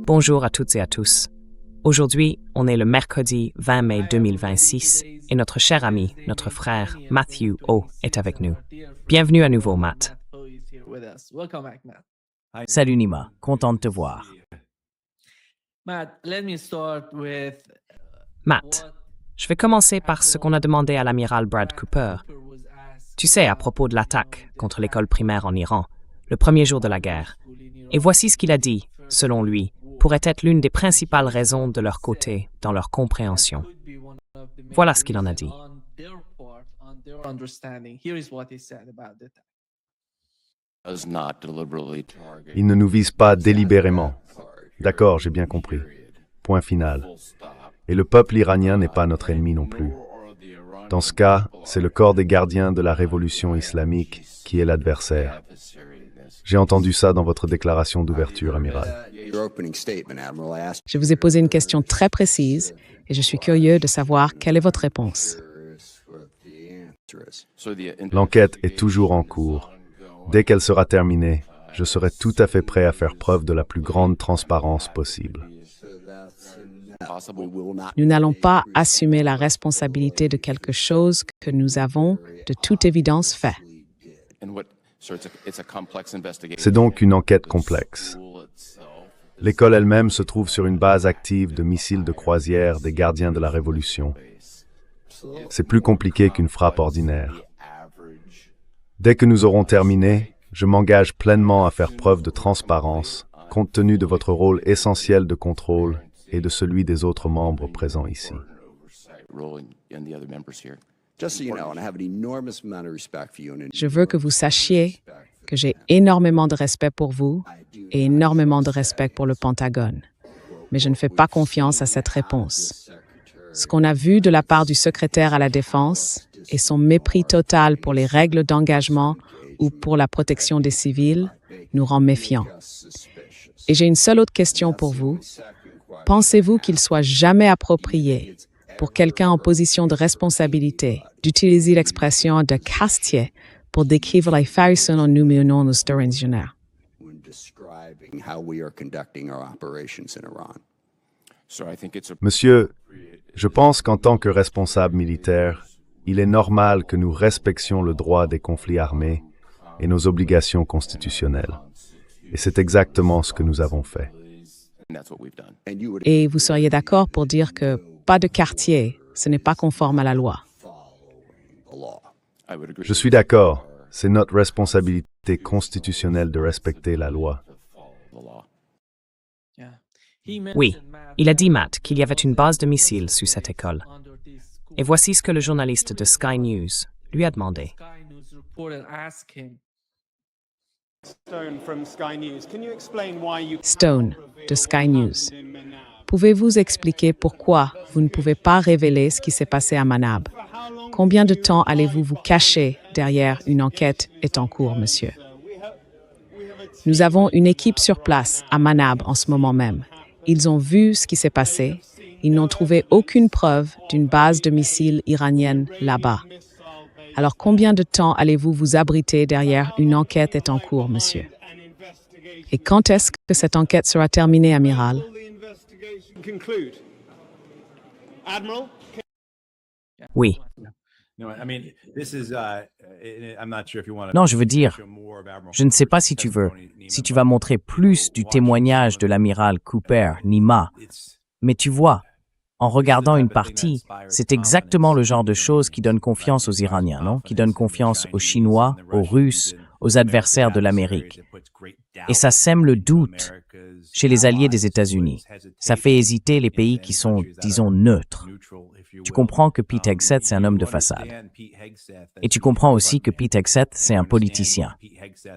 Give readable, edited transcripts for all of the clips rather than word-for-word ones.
Bonjour à toutes et à tous. Aujourd'hui, on est le mercredi 20 mai 2026 et notre cher ami, notre frère Matthew O est avec nous. Bienvenue à nouveau, Matt. Salut Nima, content de te voir. Matt, je vais commencer par ce qu'on a demandé à l'amiral Brad Cooper. Tu sais, à propos de l'attaque contre l'école primaire en Iran, le premier jour de la guerre. Et voici ce qu'il a dit, selon lui, pourrait être l'une des principales raisons de leur côté dans leur compréhension. Voilà ce qu'il en a dit. Il ne nous vise pas délibérément. D'accord, j'ai bien compris. Point final. Et le peuple iranien n'est pas notre ennemi non plus. Dans ce cas, c'est le corps des gardiens de la révolution islamique qui est l'adversaire. J'ai entendu ça dans votre déclaration d'ouverture, amiral. Je vous ai posé une question très précise et je suis curieux de savoir quelle est votre réponse. L'enquête est toujours en cours. Dès qu'elle sera terminée, je serai tout à fait prêt à faire preuve de la plus grande transparence possible. Nous n'allons pas assumer la responsabilité de quelque chose que nous avons de toute évidence fait. C'est donc une enquête complexe. L'école elle-même se trouve sur une base active de missiles de croisière des gardiens de la Révolution. C'est plus compliqué qu'une frappe ordinaire. Dès que nous aurons terminé, je m'engage pleinement à faire preuve de transparence, compte tenu de votre rôle essentiel de contrôle et de celui des autres membres présents ici. Je veux que vous sachiez que j'ai énormément de respect pour vous et énormément de respect pour le Pentagone. Mais je ne fais pas confiance à cette réponse. Ce qu'on a vu de la part du secrétaire à la Défense et son mépris total pour les règles d'engagement ou pour la protection des civils nous rend méfiants. Et j'ai une seule autre question pour vous. Pensez-vous qu'il soit jamais approprié pour quelqu'un en position de responsabilité d'utiliser l'expression de castier pour décrire les façons dont nous menons nos régionnaires? Monsieur, je pense qu'en tant que responsable militaire, il est normal que nous respections le droit des conflits armés et nos obligations constitutionnelles. Et c'est exactement ce que nous avons fait. Et vous seriez d'accord pour dire que pas de quartier, ce n'est pas conforme à la loi? Je suis d'accord. C'est notre responsabilité constitutionnelle de respecter la loi. Oui, il a dit, Matt, qu'il y avait une base de missiles sous cette école. Et voici ce que le journaliste de Sky News lui a demandé. Stone, de Sky News. Pouvez-vous expliquer pourquoi vous ne pouvez pas révéler ce qui s'est passé à Manab? Combien de temps allez-vous vous cacher derrière une enquête est en cours, monsieur? Nous avons une équipe sur place à Manab en ce moment même. Ils ont vu ce qui s'est passé. Ils n'ont trouvé aucune preuve d'une base de missiles iranienne là-bas. Alors combien de temps allez-vous vous abriter derrière une enquête est en cours, monsieur? Et quand est-ce que cette enquête sera terminée, amiral? Oui. Non, je veux dire, je ne sais pas si tu vas montrer plus du témoignage de l'amiral Cooper, Nima, mais tu vois, en regardant une partie, c'est exactement le genre de choses qui donne confiance aux Iraniens, non? Qui donne confiance aux Chinois, aux Russes, aux adversaires de l'Amérique. Et ça sème le doute chez les alliés des États-Unis. Ça fait hésiter les pays qui sont, disons, neutres. Tu comprends que Pete Hegseth, c'est un homme de façade. Et tu comprends aussi que Pete Hegseth, c'est un politicien.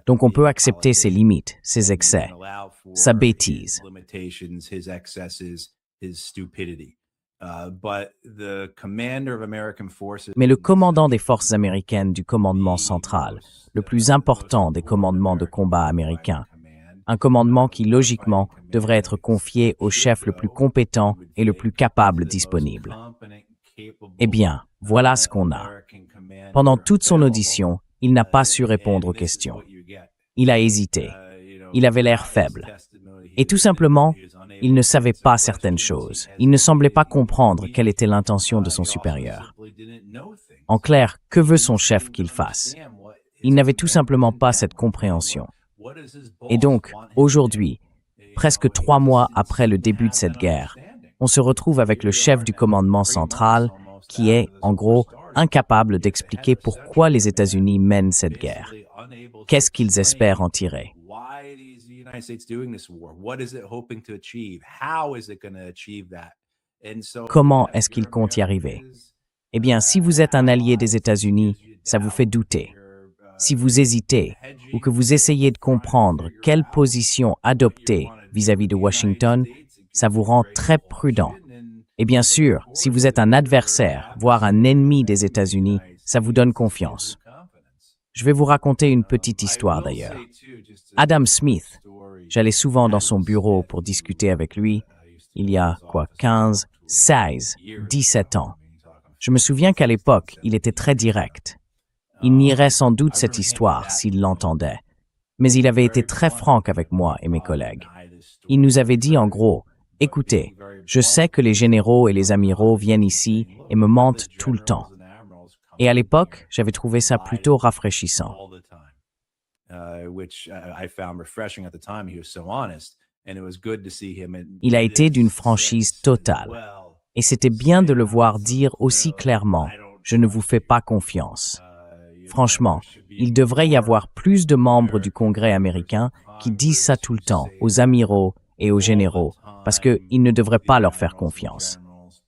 Donc on peut accepter ses limites, ses excès, sa bêtise. Mais le commandant des forces américaines du commandement central, le plus important des commandements de combat américains, un commandement qui, logiquement, devrait être confié au chef le plus compétent et le plus capable disponible. Eh bien, voilà ce qu'on a. Pendant toute son audition, il n'a pas su répondre aux questions. Il a hésité. Il avait l'air faible. Et tout simplement, il ne savait pas certaines choses. Il ne semblait pas comprendre quelle était l'intention de son supérieur. En clair, que veut son chef qu'il fasse? Il n'avait tout simplement pas cette compréhension. Et donc, aujourd'hui, presque 3 mois après le début de cette guerre, on se retrouve avec le chef du commandement central qui est, en gros, incapable d'expliquer pourquoi les États-Unis mènent cette guerre. Qu'est-ce qu'ils espèrent en tirer? Comment est-ce qu'ils comptent y arriver? Eh bien, si vous êtes un allié des États-Unis, ça vous fait douter. Si vous hésitez ou que vous essayez de comprendre quelle position adopter vis-à-vis de Washington, ça vous rend très prudent. Et bien sûr, si vous êtes un adversaire, voire un ennemi des États-Unis, ça vous donne confiance. Je vais vous raconter une petite histoire d'ailleurs. Adam Smith, j'allais souvent dans son bureau pour discuter avec lui, il y a 15, 16, 17 ans. Je me souviens qu'à l'époque, il était très direct. Il nierait sans doute cette histoire s'il l'entendait, mais il avait été très franc avec moi et mes collègues. Il nous avait dit en gros, « Écoutez, je sais que les généraux et les amiraux viennent ici et me mentent tout le temps. » Et à l'époque, j'avais trouvé ça plutôt rafraîchissant. Il a été d'une franchise totale. Et c'était bien de le voir dire aussi clairement, « Je ne vous fais pas confiance. » Franchement, il devrait y avoir plus de membres du Congrès américain qui disent ça tout le temps aux amiraux et aux généraux, parce qu'ils ne devraient pas leur faire confiance.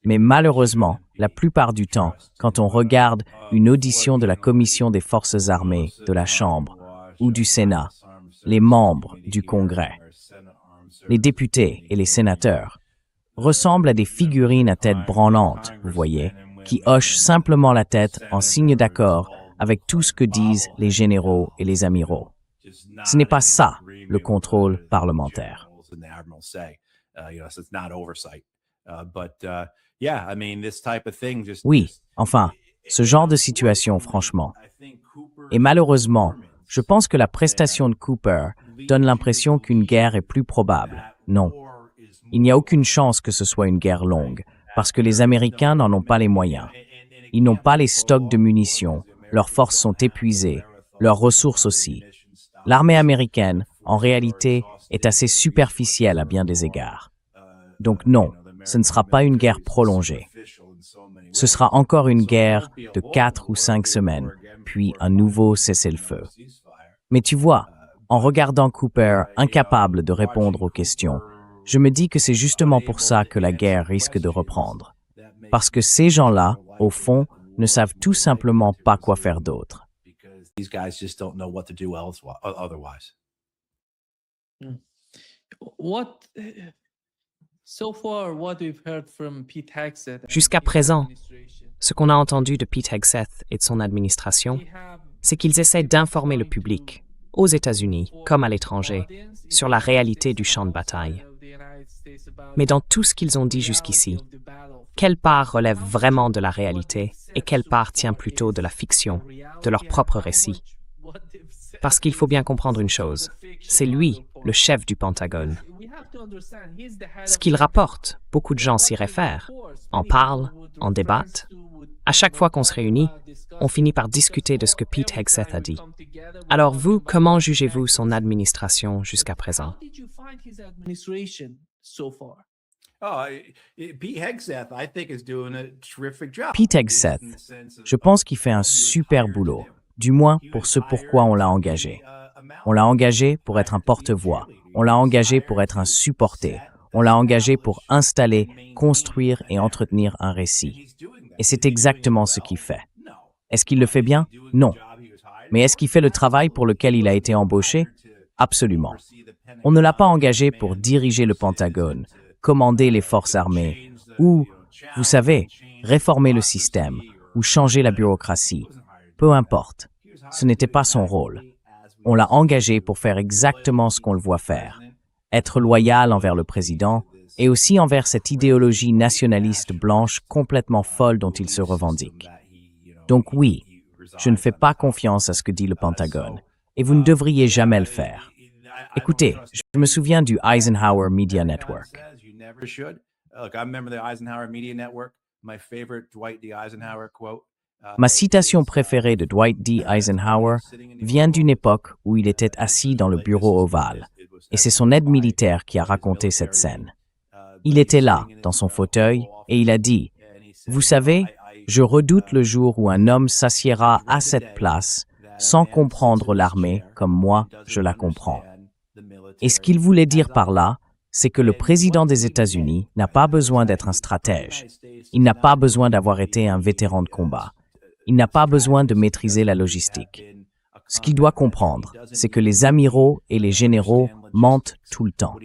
Mais malheureusement, la plupart du temps, quand on regarde une audition de la Commission des Forces armées, de la Chambre ou du Sénat, les membres du Congrès, les députés et les sénateurs, ressemblent à des figurines à tête branlante, vous voyez, qui hochent simplement la tête en signe d'accord avec tout ce que disent les généraux et les amiraux. Ce n'est pas ça, le contrôle parlementaire. Oui, enfin, ce genre de situation, franchement. Et malheureusement, je pense que la prestation de Cooper donne l'impression qu'une guerre est plus probable. Non. Il n'y a aucune chance que ce soit une guerre longue, parce que les Américains n'en ont pas les moyens. Ils n'ont pas les stocks de munitions, leurs forces sont épuisées, leurs ressources aussi. L'armée américaine, en réalité, est assez superficielle à bien des égards. Donc non, ce ne sera pas une guerre prolongée. Ce sera encore une guerre de 4 ou 5 semaines, puis un nouveau cessez-le-feu. Mais tu vois, en regardant Cooper incapable de répondre aux questions, je me dis que c'est justement pour ça que la guerre risque de reprendre. Parce que ces gens-là, au fond, ne savent tout simplement pas quoi faire d'autre. Jusqu'à présent, ce qu'on a entendu de Pete Hegseth et de son administration, c'est qu'ils essaient d'informer le public, aux États-Unis comme à l'étranger, sur la réalité du champ de bataille. Mais dans tout ce qu'ils ont dit jusqu'ici, quelle part relève vraiment de la réalité et quelle part tient plutôt de la fiction, de leur propre récit? Parce qu'il faut bien comprendre une chose, c'est lui, le chef du Pentagone. Ce qu'il rapporte, beaucoup de gens s'y réfèrent, en parlent, en débattent. À chaque fois qu'on se réunit, on finit par discuter de ce que Pete Hegseth a dit. Alors vous, comment jugez-vous son administration jusqu'à présent? Pete Hegseth, je pense qu'il fait un super boulot, du moins pour ce pourquoi on l'a engagé. On l'a engagé pour être un porte-voix, on l'a engagé pour être un supporter, on l'a engagé pour installer, construire et entretenir un récit. Et c'est exactement ce qu'il fait. Est-ce qu'il le fait bien? Non. Mais est-ce qu'il fait le travail pour lequel il a été embauché? Absolument. On ne l'a pas engagé pour diriger le Pentagone, commander les forces armées, ou, vous savez, réformer le système, ou changer la bureaucratie. Peu importe. Ce n'était pas son rôle. On l'a engagé pour faire exactement ce qu'on le voit faire. Être loyal envers le président, et aussi envers cette idéologie nationaliste blanche complètement folle dont il se revendique. Donc oui, je ne fais pas confiance à ce que dit le Pentagone, et vous ne devriez jamais le faire. Écoutez, je me souviens du Eisenhower Media Network. Ma citation préférée de Dwight D. Eisenhower vient d'une époque où il était assis dans le bureau ovale, et c'est son aide militaire qui a raconté cette scène. Il était là, dans son fauteuil, et il a dit « Vous savez, je redoute le jour où un homme s'assiera à cette place sans comprendre l'armée comme moi, je la comprends. » Et ce qu'il voulait dire par là, c'est que le président des États-Unis n'a pas besoin d'être un stratège. Il n'a pas besoin d'avoir été un vétéran de combat. Il n'a pas besoin de maîtriser la logistique. Ce qu'il doit comprendre, c'est que les amiraux et les généraux mentent tout le temps.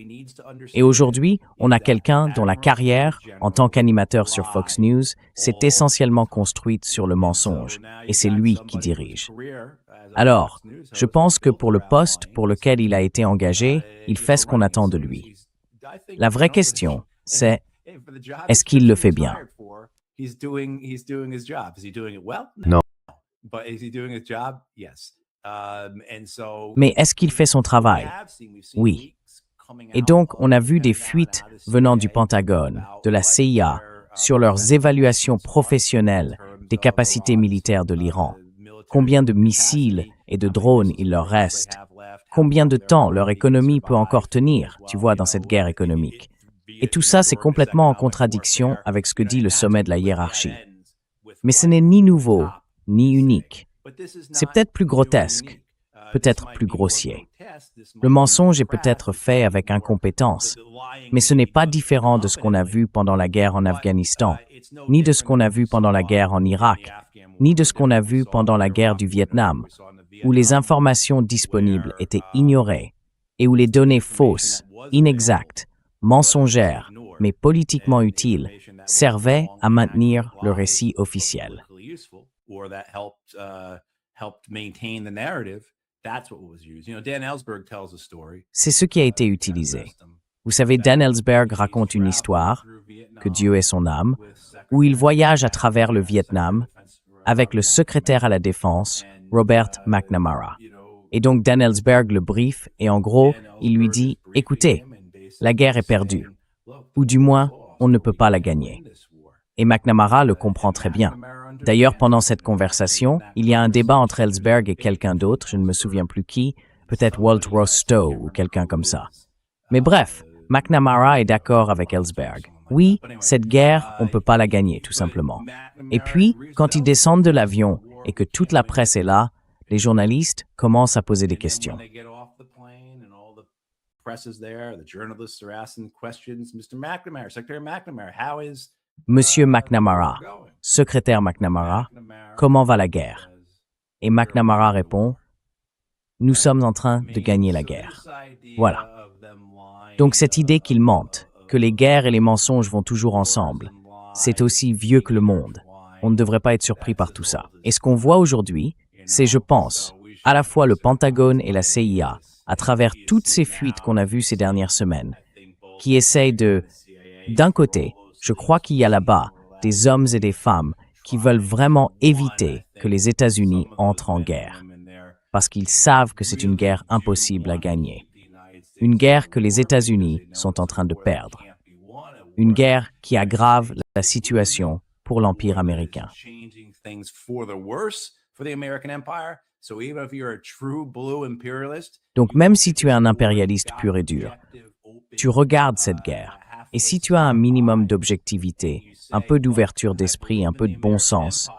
Et aujourd'hui, on a quelqu'un dont la carrière, en tant qu'animateur sur Fox News, s'est essentiellement construite sur le mensonge, et c'est lui qui dirige. Alors, je pense que pour le poste pour lequel il a été engagé, il fait ce qu'on attend de lui. La vraie question, c'est, est-ce qu'il le fait bien? Non. Mais est-ce qu'il fait son travail? Oui. Et donc, on a vu des fuites venant du Pentagone, de la CIA, sur leurs évaluations professionnelles des capacités militaires de l'Iran. Combien de missiles et de drones il leur reste? Combien de temps leur économie peut encore tenir, tu vois, dans cette guerre économique? Et tout ça, c'est complètement en contradiction avec ce que dit le sommet de la hiérarchie. Mais ce n'est ni nouveau, ni unique. C'est peut-être plus grotesque, peut-être plus grossier. Le mensonge est peut-être fait avec incompétence, mais ce n'est pas différent de ce qu'on a vu pendant la guerre en Afghanistan, ni de ce qu'on a vu pendant la guerre en Irak, ni de ce qu'on a vu pendant la guerre du Vietnam, où les informations disponibles étaient ignorées et où les données fausses, inexactes, mensongères, mais politiquement utiles, servaient à maintenir le récit officiel. C'est ce qui a été utilisé. Vous savez, Dan Ellsberg raconte une histoire, que Dieu ait son âme, où il voyage à travers le Vietnam avec le secrétaire à la Défense, Robert McNamara. Et donc Dan Ellsberg le brief et en gros, il lui dit « Écoutez, la guerre est perdue, ou du moins, on ne peut pas la gagner. » Et McNamara le comprend très bien. D'ailleurs, pendant cette conversation, il y a un débat entre Ellsberg et quelqu'un d'autre, je ne me souviens plus qui, peut-être Walt Rostow ou quelqu'un comme ça. Mais bref, McNamara est d'accord avec Ellsberg. Oui, cette guerre, on ne peut pas la gagner, tout simplement. Et puis, quand ils descendent de l'avion et que toute la presse est là, les journalistes commencent à poser des questions. Monsieur McNamara, secrétaire McNamara, comment va la guerre? Et McNamara répond, nous sommes en train de gagner la guerre. Voilà. Donc cette idée qu'ils mentent, que les guerres et les mensonges vont toujours ensemble, c'est aussi vieux que le monde. On ne devrait pas être surpris par tout ça. Et ce qu'on voit aujourd'hui, c'est, je pense, à la fois le Pentagone et la CIA, à travers toutes ces fuites qu'on a vues ces dernières semaines, qui essayent de... D'un côté, je crois qu'il y a là-bas des hommes et des femmes qui veulent vraiment éviter que les États-Unis entrent en guerre, parce qu'ils savent que c'est une guerre impossible à gagner. Une guerre que les États-Unis sont en train de perdre. Une guerre qui aggrave la situation pour l'Empire américain. Donc même si tu es un impérialiste pur et dur, tu regardes cette guerre, et si tu as un minimum d'objectivité, un peu d'ouverture d'esprit, un peu de bon sens,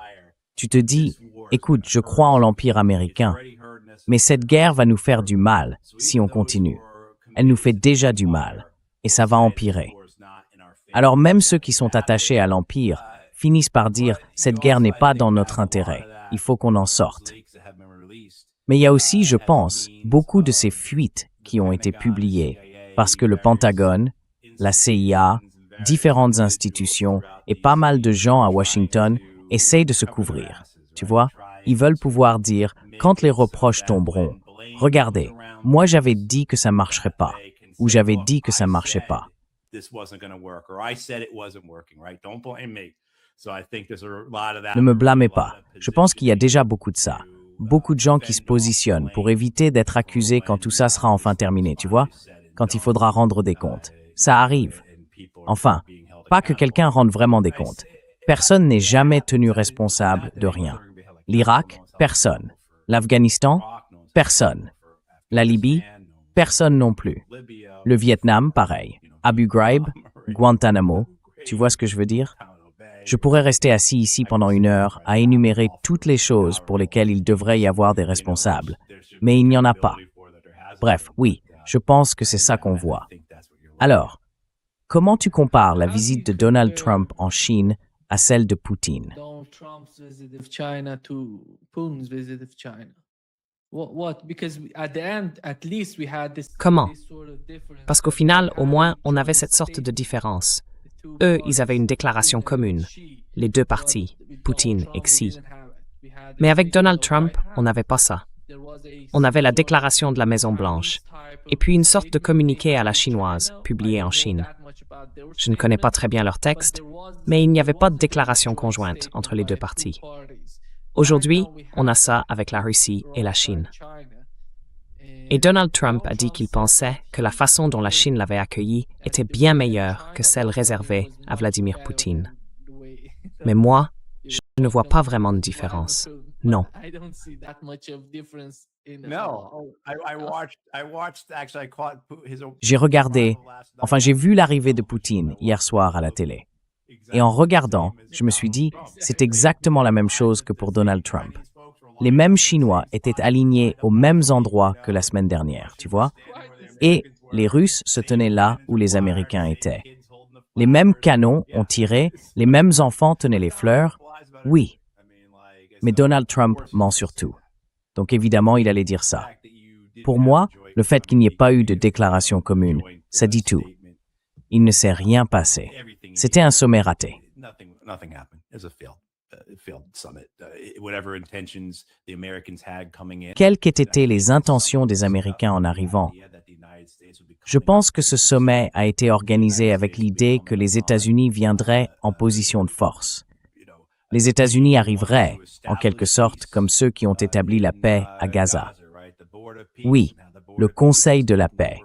tu te dis, écoute, je crois en l'Empire américain, mais cette guerre va nous faire du mal si on continue. Elle nous fait déjà du mal, et ça va empirer. Alors même ceux qui sont attachés à l'Empire finissent par dire « cette guerre n'est pas dans notre intérêt, il faut qu'on en sorte ». Mais il y a aussi, je pense, beaucoup de ces fuites qui ont été publiées parce que le Pentagone, la CIA, différentes institutions et pas mal de gens à Washington essayent de se couvrir. Tu vois, ils veulent pouvoir dire, quand les reproches tomberont, « Regardez, moi j'avais dit que ça ne marcherait pas » ou « j'avais dit que ça ne marchait pas ». Ne me blâmez pas. Je pense qu'il y a déjà beaucoup de ça. beaucoup de gens qui se positionnent pour éviter d'être accusés quand tout ça sera enfin terminé, tu vois, quand il faudra rendre des comptes. Ça arrive. Enfin, pas que quelqu'un rende vraiment des comptes. Personne n'est jamais tenu responsable de rien. L'Irak, personne. L'Afghanistan, personne. La Libye, personne non plus. Le Vietnam, pareil. Abu Ghraib, Guantanamo, tu vois ce que je veux dire? Je pourrais rester assis ici pendant 1 heure à énumérer toutes les choses pour lesquelles il devrait y avoir des responsables, mais il n'y en a pas. Bref, oui, je pense que c'est ça qu'on voit. Alors, comment tu compares la visite de Donald Trump en Chine à celle de Poutine? Comment? Parce qu'au final, au moins, on avait cette sorte de différence. Eux, ils avaient une déclaration commune, les deux partis, Poutine et Xi. Mais avec Donald Trump, on n'avait pas ça. On avait la déclaration de la Maison-Blanche, et puis une sorte de communiqué à la chinoise, publié en Chine. Je ne connais pas très bien leur texte, mais il n'y avait pas de déclaration conjointe entre les deux partis. Aujourd'hui, on a ça avec la Russie et la Chine. Et Donald Trump a dit qu'il pensait que la façon dont la Chine l'avait accueilli était bien meilleure que celle réservée à Vladimir Poutine. Mais moi, je ne vois pas vraiment de différence. Non. J'ai vu l'arrivée de Poutine hier soir à la télé. Et en regardant, je me suis dit, c'est exactement la même chose que pour Donald Trump. Les mêmes Chinois étaient alignés aux mêmes endroits que la semaine dernière, tu vois? Et les Russes se tenaient là où les Américains étaient. Les mêmes canons ont tiré, les mêmes enfants tenaient les fleurs, oui. Mais Donald Trump ment surtout. Donc évidemment, il allait dire ça. Pour moi, le fait qu'il n'y ait pas eu de déclaration commune, ça dit tout. Il ne s'est rien passé. C'était un sommet raté. Quelles qu'aient été les intentions des Américains en arrivant? Je pense que ce sommet a été organisé avec l'idée que les États-Unis viendraient en position de force. Les États-Unis arriveraient, en quelque sorte, comme ceux qui ont établi la paix à Gaza. Oui, le Conseil de la paix.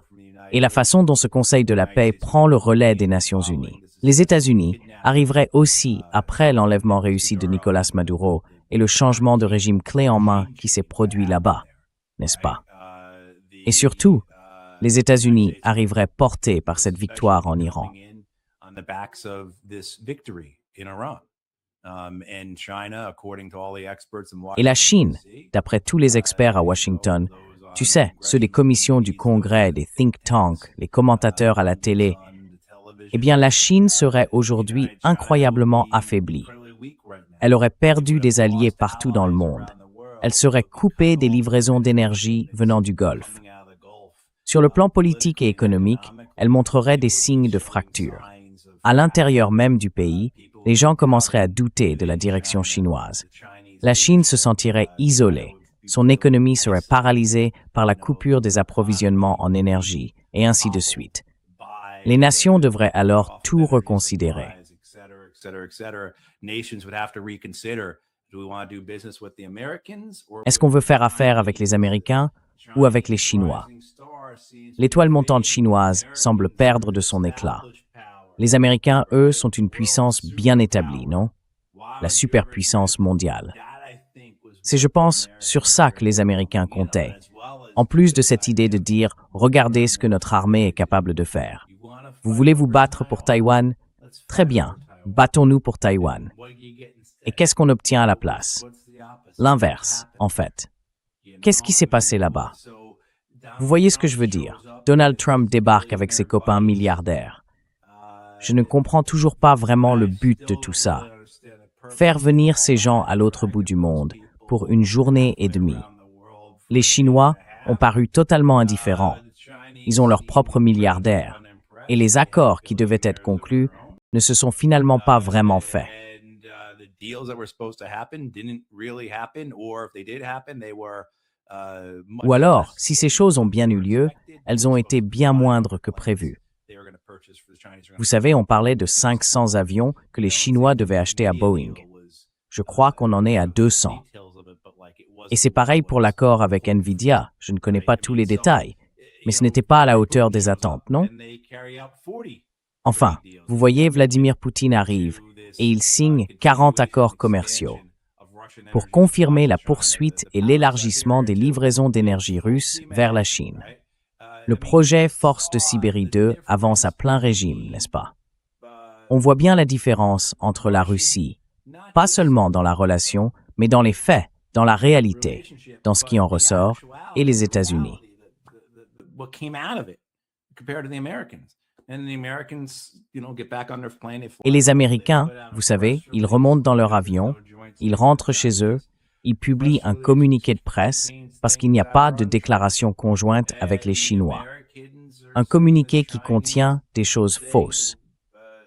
Et la façon dont ce Conseil de la paix prend le relais des Nations unies. Les États-Unis arriveraient aussi après l'enlèvement réussi de Nicolás Maduro et le changement de régime clé en main qui s'est produit là-bas, n'est-ce pas? Et surtout, les États-Unis arriveraient portés par cette victoire en Iran. Et la Chine, d'après tous les experts à Washington, tu sais, ceux des commissions du Congrès, des think tanks, les commentateurs à la télé, eh bien la Chine serait aujourd'hui incroyablement affaiblie. Elle aurait perdu des alliés partout dans le monde. Elle serait coupée des livraisons d'énergie venant du Golfe. Sur le plan politique et économique, elle montrerait des signes de fracture. À l'intérieur même du pays, les gens commenceraient à douter de la direction chinoise. La Chine se sentirait isolée. Son économie serait paralysée par la coupure des approvisionnements en énergie, et ainsi de suite. Les nations devraient alors tout reconsidérer. Est-ce qu'on veut faire affaire avec les Américains ou avec les Chinois? L'étoile montante chinoise semble perdre de son éclat. Les Américains, eux, sont une puissance bien établie, non? La superpuissance mondiale. C'est, je pense, sur ça que les Américains comptaient. En plus de cette idée de dire « Regardez ce que notre armée est capable de faire ». Vous voulez vous battre pour Taïwan? Très bien, battons-nous pour Taïwan. Et qu'est-ce qu'on obtient à la place? L'inverse, en fait. Qu'est-ce qui s'est passé là-bas? Vous voyez ce que je veux dire? Donald Trump débarque avec ses copains milliardaires. Je ne comprends toujours pas vraiment le but de tout ça. Faire venir ces gens à l'autre bout du monde pour une journée et demie. Les Chinois ont paru totalement indifférents. Ils ont leurs propres milliardaires. Et les accords qui devaient être conclus ne se sont finalement pas vraiment faits. Ou alors, si ces choses ont bien eu lieu, elles ont été bien moindres que prévu. Vous savez, on parlait de 500 avions que les Chinois devaient acheter à Boeing. Je crois qu'on en est à 200. Et c'est pareil pour l'accord avec Nvidia. Je ne connais pas tous les détails, mais ce n'était pas à la hauteur des attentes, non? Enfin, vous voyez, Vladimir Poutine arrive et il signe 40 accords commerciaux pour confirmer la poursuite et l'élargissement des livraisons d'énergie russe vers la Chine. Le projet Force de Sibérie 2 avance à plein régime, n'est-ce pas? On voit bien la différence entre la Russie, pas seulement dans la relation, mais dans les faits, dans la réalité, dans ce qui en ressort, et les États-Unis. Et les Américains, vous savez, ils remontent dans leur avion, ils rentrent chez eux, ils publient un communiqué de presse parce qu'il n'y a pas de déclaration conjointe avec les Chinois. Un communiqué qui contient des choses fausses.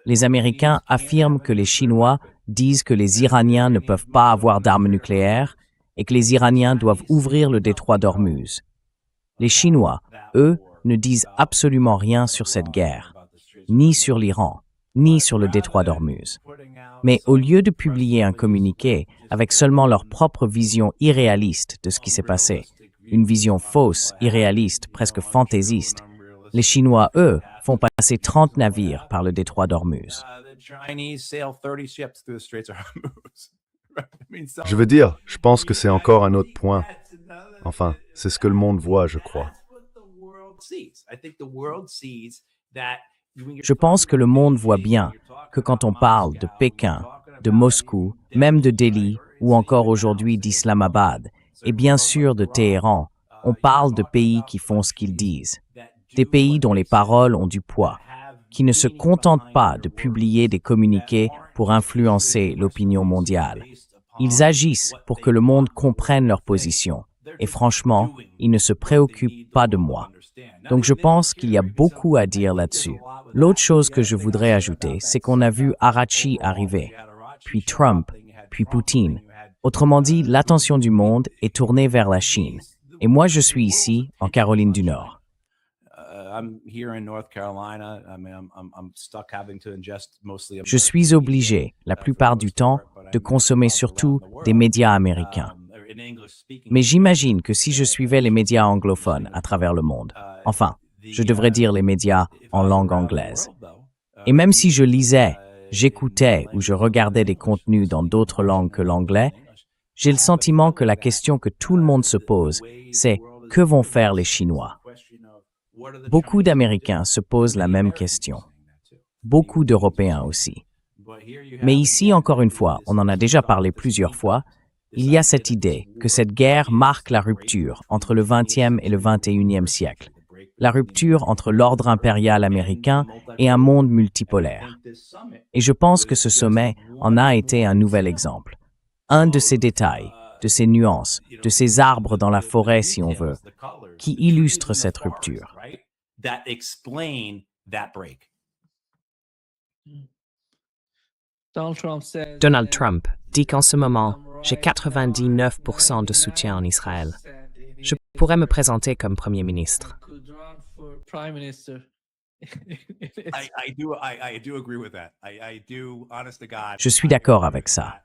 Les Américains affirment que les Chinois disent que les Iraniens ne peuvent pas avoir d'armes nucléaires et que les Iraniens doivent ouvrir le détroit d'Ormuz. Les Chinois, eux, ne disent absolument rien sur cette guerre, ni sur l'Iran, ni sur le détroit d'Ormuz. Mais au lieu de publier un communiqué avec seulement leur propre vision irréaliste de ce qui s'est passé, une vision fausse, irréaliste, presque fantaisiste, les Chinois, eux, font passer 30 navires par le détroit d'Ormuz. Je veux dire, je pense que c'est encore un autre point. Enfin, c'est ce que le monde voit, je crois. Je pense que le monde voit bien que quand on parle de Pékin, de Moscou, même de Delhi ou encore aujourd'hui d'Islamabad, et bien sûr de Téhéran, on parle de pays qui font ce qu'ils disent. Des pays dont les paroles ont du poids, qui ne se contentent pas de publier des communiqués pour influencer l'opinion mondiale. Ils agissent pour que le monde comprenne leur position. Et franchement, ils ne se préoccupent pas de moi. Donc je pense qu'il y a beaucoup à dire là-dessus. L'autre chose que je voudrais ajouter, c'est qu'on a vu Arachi arriver, puis Trump, puis Poutine. Autrement dit, l'attention du monde est tournée vers la Chine. Et moi, je suis ici, en Caroline du Nord. Je suis obligé, la plupart du temps, de consommer surtout des médias américains. Mais j'imagine que si je suivais les médias anglophones à travers le monde, enfin, je devrais dire les médias en langue anglaise. Et même si je lisais, j'écoutais ou je regardais des contenus dans d'autres langues que l'anglais, j'ai le sentiment que la question que tout le monde se pose, c'est « que vont faire les Chinois ?» Beaucoup d'Américains se posent la même question. Beaucoup d'Européens aussi. Mais ici, encore une fois, on en a déjà parlé plusieurs fois, il y a cette idée que cette guerre marque la rupture entre le XXe et le XXIe siècle, la rupture entre l'ordre impérial américain et un monde multipolaire. Et je pense que ce sommet en a été un nouvel exemple. Un de ces détails, de ces nuances, de ces arbres dans la forêt, si on veut, qui illustre cette rupture. Donald Trump dit qu'en ce moment, j'ai 99% de soutien en Israël. Je pourrais me présenter comme Premier ministre. Je suis d'accord avec ça.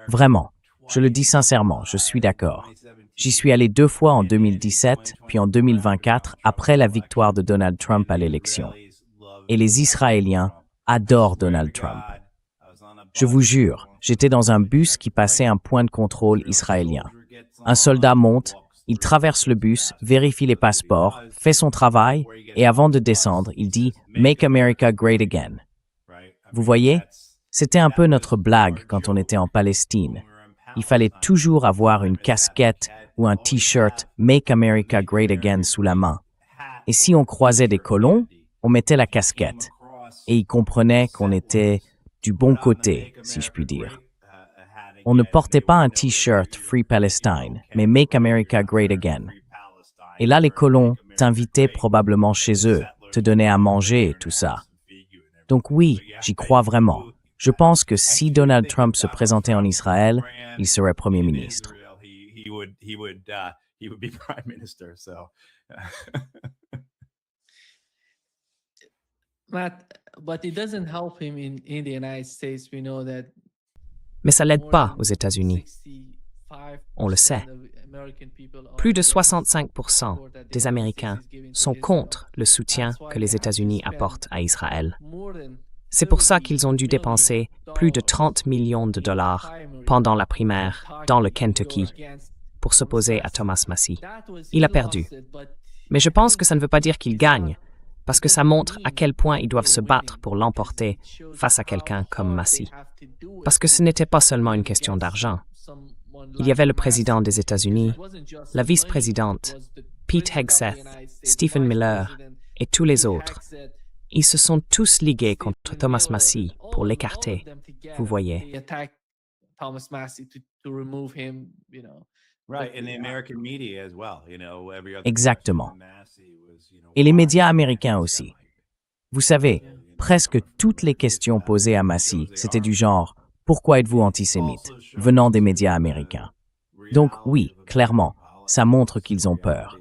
Vraiment. Je le dis sincèrement, je suis d'accord. J'y suis allé 2 fois en 2017, puis en 2024, après la victoire de Donald Trump à l'élection. Et les Israéliens adorent Donald Trump. Je vous jure, j'étais dans un bus qui passait un point de contrôle israélien. Un soldat monte, il traverse le bus, vérifie les passeports, fait son travail, et avant de descendre, il dit « Make America Great Again ». Vous voyez, c'était un peu notre blague quand on était en Palestine. Il fallait toujours avoir une casquette ou un T-shirt « Make America Great Again » sous la main. Et si on croisait des colons, on mettait la casquette. Et ils comprenaient qu'on était du bon côté, si je puis dire. On ne portait pas un T-shirt « Free Palestine », mais « Make America Great Again ». Et là, les colons t'invitaient probablement chez eux, te donnaient à manger et tout ça. Donc oui, j'y crois vraiment. Je pense que si Donald Trump se présentait en Israël, il serait Premier ministre. Mais ça l'aide pas aux États-Unis. On le sait. Plus de 65% des Américains sont contre le soutien que les États-Unis apportent à Israël. C'est pour ça qu'ils ont dû dépenser plus de 30 millions de dollars pendant la primaire dans le Kentucky pour s'opposer à Thomas Massie. Il a perdu. Mais je pense que ça ne veut pas dire qu'il gagne, parce que ça montre à quel point ils doivent se battre pour l'emporter face à quelqu'un comme Massie. Parce que ce n'était pas seulement une question d'argent. Il y avait le président des États-Unis, la vice-présidente, Pete Hegseth, Stephen Miller et tous les autres. Ils se sont tous ligués contre Thomas Massie pour l'écarter, vous voyez. Exactement. Et les médias américains aussi. Vous savez, presque toutes les questions posées à Massie, c'était du genre « Pourquoi êtes-vous antisémite ?» venant des médias américains. Donc oui, clairement, ça montre qu'ils ont peur.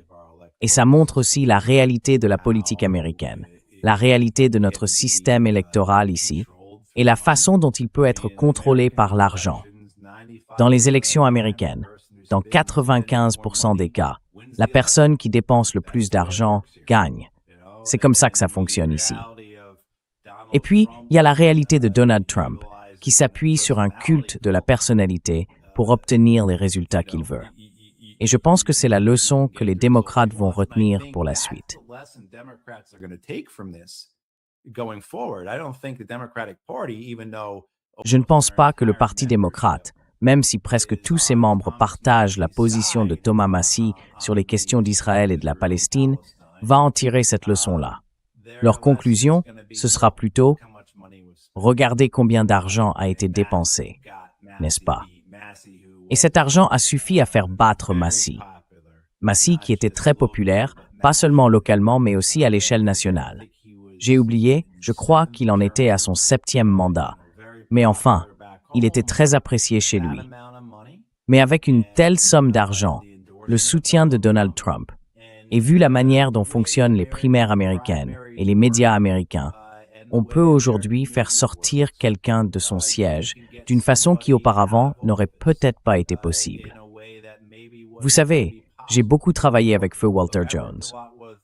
Et ça montre aussi la réalité de la politique américaine, la réalité de notre système électoral ici, et la façon dont il peut être contrôlé par l'argent. Dans les élections américaines, dans 95% des cas, la personne qui dépense le plus d'argent gagne. C'est comme ça que ça fonctionne ici. Et puis, il y a la réalité de Donald Trump, qui s'appuie sur un culte de la personnalité pour obtenir les résultats qu'il veut. Et je pense que c'est la leçon que les démocrates vont retenir pour la suite. Je ne pense pas que le Parti démocrate, même si presque tous ses membres partagent la position de Thomas Massie sur les questions d'Israël et de la Palestine, va en tirer cette leçon-là. Leur conclusion, ce sera plutôt « Regardez combien d'argent a été dépensé, n'est-ce pas ?» Et cet argent a suffi à faire battre Massie. Massie qui était très populaire, pas seulement localement, mais aussi à l'échelle nationale. J'ai oublié, je crois qu'il en était à son 7e mandat. Mais enfin, il était très apprécié chez lui. Mais avec une telle somme d'argent, le soutien de Donald Trump, et vu la manière dont fonctionnent les primaires américaines et les médias américains, on peut aujourd'hui faire sortir quelqu'un de son siège d'une façon qui auparavant n'aurait peut-être pas été possible. Vous savez, j'ai beaucoup travaillé avec Feu Walter Jones.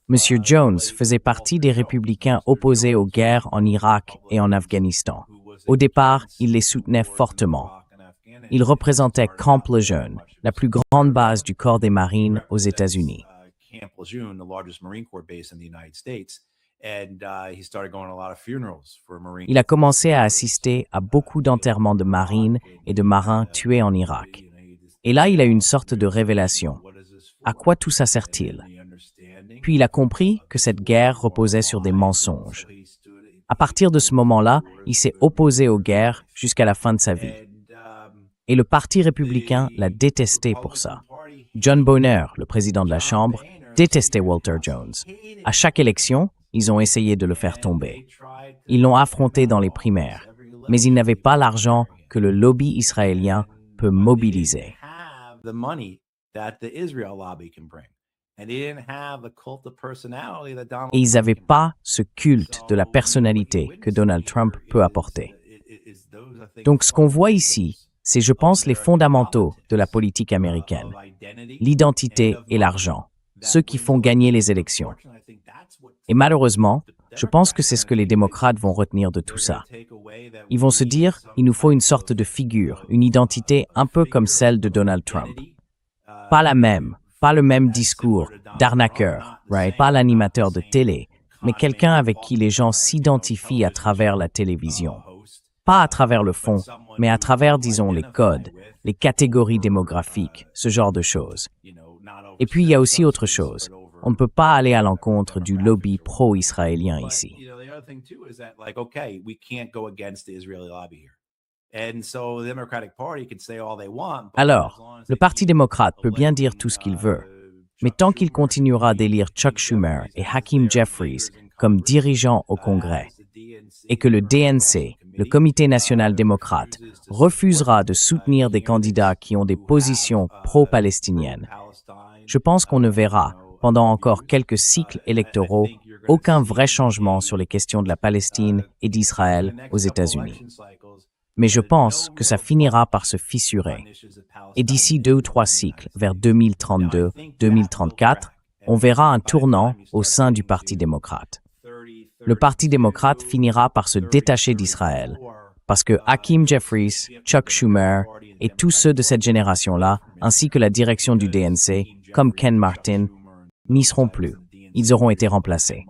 Monsieur Jones faisait partie des républicains opposés aux guerres en Irak et en Afghanistan. Au départ, il les soutenait fortement. Il représentait Camp Lejeune, la plus grande base du corps des marines aux États-Unis. Il a commencé à assister à beaucoup d'enterrements de marines et de marins tués en Irak. Et là, il a eu une sorte de révélation. À quoi tout ça sert-il? Puis il a compris que cette guerre reposait sur des mensonges. À partir de ce moment-là, il s'est opposé aux guerres jusqu'à la fin de sa vie. Et le Parti républicain l'a détesté pour ça. John Boehner, le président de la Chambre, détestait Walter Jones. À chaque élection, ils ont essayé de le faire tomber. Ils l'ont affronté dans les primaires, mais ils n'avaient pas l'argent que le lobby israélien peut mobiliser. Et ils n'avaient pas ce culte de la personnalité que Donald Trump peut apporter. Donc ce qu'on voit ici, c'est, je pense, les fondamentaux de la politique américaine. L'identité et l'argent, ceux qui font gagner les élections. Et malheureusement, je pense que c'est ce que les démocrates vont retenir de tout ça. Ils vont se dire, il nous faut une sorte de figure, une identité un peu comme celle de Donald Trump. Pas la même, pas le même discours d'arnaqueur, right? Pas l'animateur de télé, mais quelqu'un avec qui les gens s'identifient à travers la télévision. Pas à travers le fond, mais à travers, disons, les codes, les catégories démographiques, ce genre de choses. Et puis, il y a aussi autre chose. On ne peut pas aller à l'encontre du lobby pro-israélien ici. Alors, le Parti démocrate peut bien dire tout ce qu'il veut, mais tant qu'il continuera d'élire Chuck Schumer et Hakeem Jeffries comme dirigeants au Congrès, et que le DNC, le Comité national démocrate, refusera de soutenir des candidats qui ont des positions pro-palestiniennes, je pense qu'on ne verra, pendant encore quelques cycles électoraux, aucun vrai changement sur les questions de la Palestine et d'Israël aux États-Unis. Mais je pense que ça finira par se fissurer. Et d'ici 2 ou 3 cycles, vers 2032, 2034, on verra un tournant au sein du Parti démocrate. Le Parti démocrate finira par se détacher d'Israël, parce que Hakeem Jeffries, Chuck Schumer et tous ceux de cette génération-là, ainsi que la direction du DNC, comme Ken Martin, n'y seront plus. Ils auront été remplacés.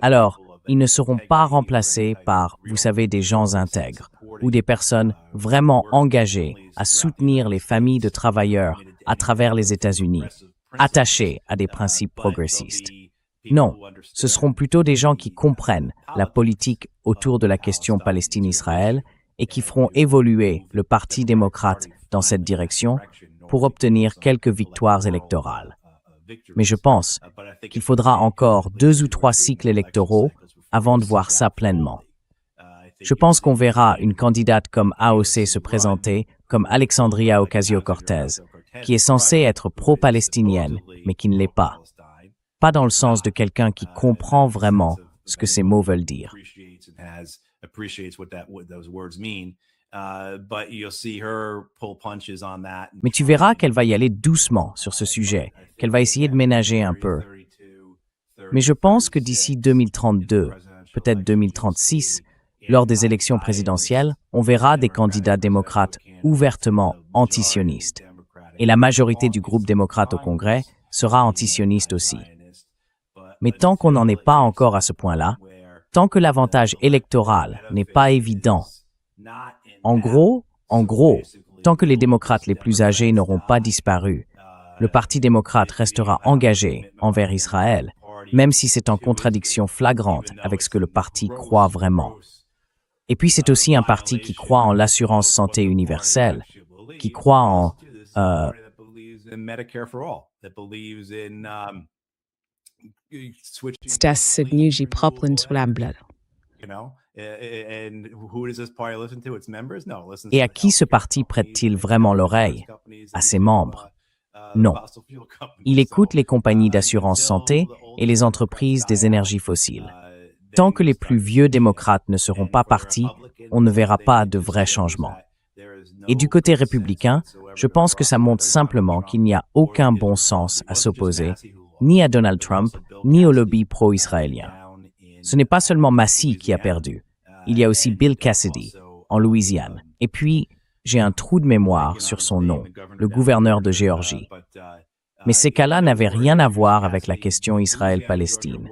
Alors, ils ne seront pas remplacés par, vous savez, des gens intègres ou des personnes vraiment engagées à soutenir les familles de travailleurs à travers les États-Unis, attachés à des principes progressistes. Non, ce seront plutôt des gens qui comprennent la politique autour de la question Palestine-Israël et qui feront évoluer le Parti démocrate dans cette direction pour obtenir quelques victoires électorales. Mais je pense qu'il faudra encore 2 ou 3 cycles électoraux avant de voir ça pleinement. Je pense qu'on verra une candidate comme AOC se présenter comme Alexandria Ocasio-Cortez, qui est censée être pro-palestinienne, mais qui ne l'est pas. Pas dans le sens de quelqu'un qui comprend vraiment ce que ces mots veulent dire. Mais tu verras qu'elle va y aller doucement sur ce sujet, qu'elle va essayer de ménager un peu. Mais je pense que d'ici 2032, peut-être 2036, lors des élections présidentielles, on verra des candidats démocrates ouvertement antisionistes. Et la majorité du groupe démocrate au Congrès sera antisioniste aussi. Mais tant qu'on n'en est pas encore à ce point-là, tant que l'avantage électoral n'est pas évident, en gros, tant que les démocrates les plus âgés n'auront pas disparu, le Parti démocrate restera engagé envers Israël, même si c'est en contradiction flagrante avec ce que le parti croit vraiment. Et puis c'est aussi un parti qui croit en l'assurance santé universelle, qui croit en Stadsniji Propland Swlamblad. Et à qui ce parti prête-t-il vraiment l'oreille? À ses membres? Non. Il écoute les compagnies d'assurance santé et les entreprises des énergies fossiles. Tant que les plus vieux démocrates ne seront pas partis, on ne verra pas de vrais changements. Et du côté républicain, je pense que ça montre simplement qu'il n'y a aucun bon sens à s'opposer, ni à Donald Trump, ni au lobby pro-israélien. Ce n'est pas seulement Massey qui a perdu. Il y a aussi Bill Cassidy, en Louisiane. Et puis, j'ai un trou de mémoire sur son nom, le gouverneur de Géorgie. Mais ces cas-là n'avaient rien à voir avec la question Israël-Palestine.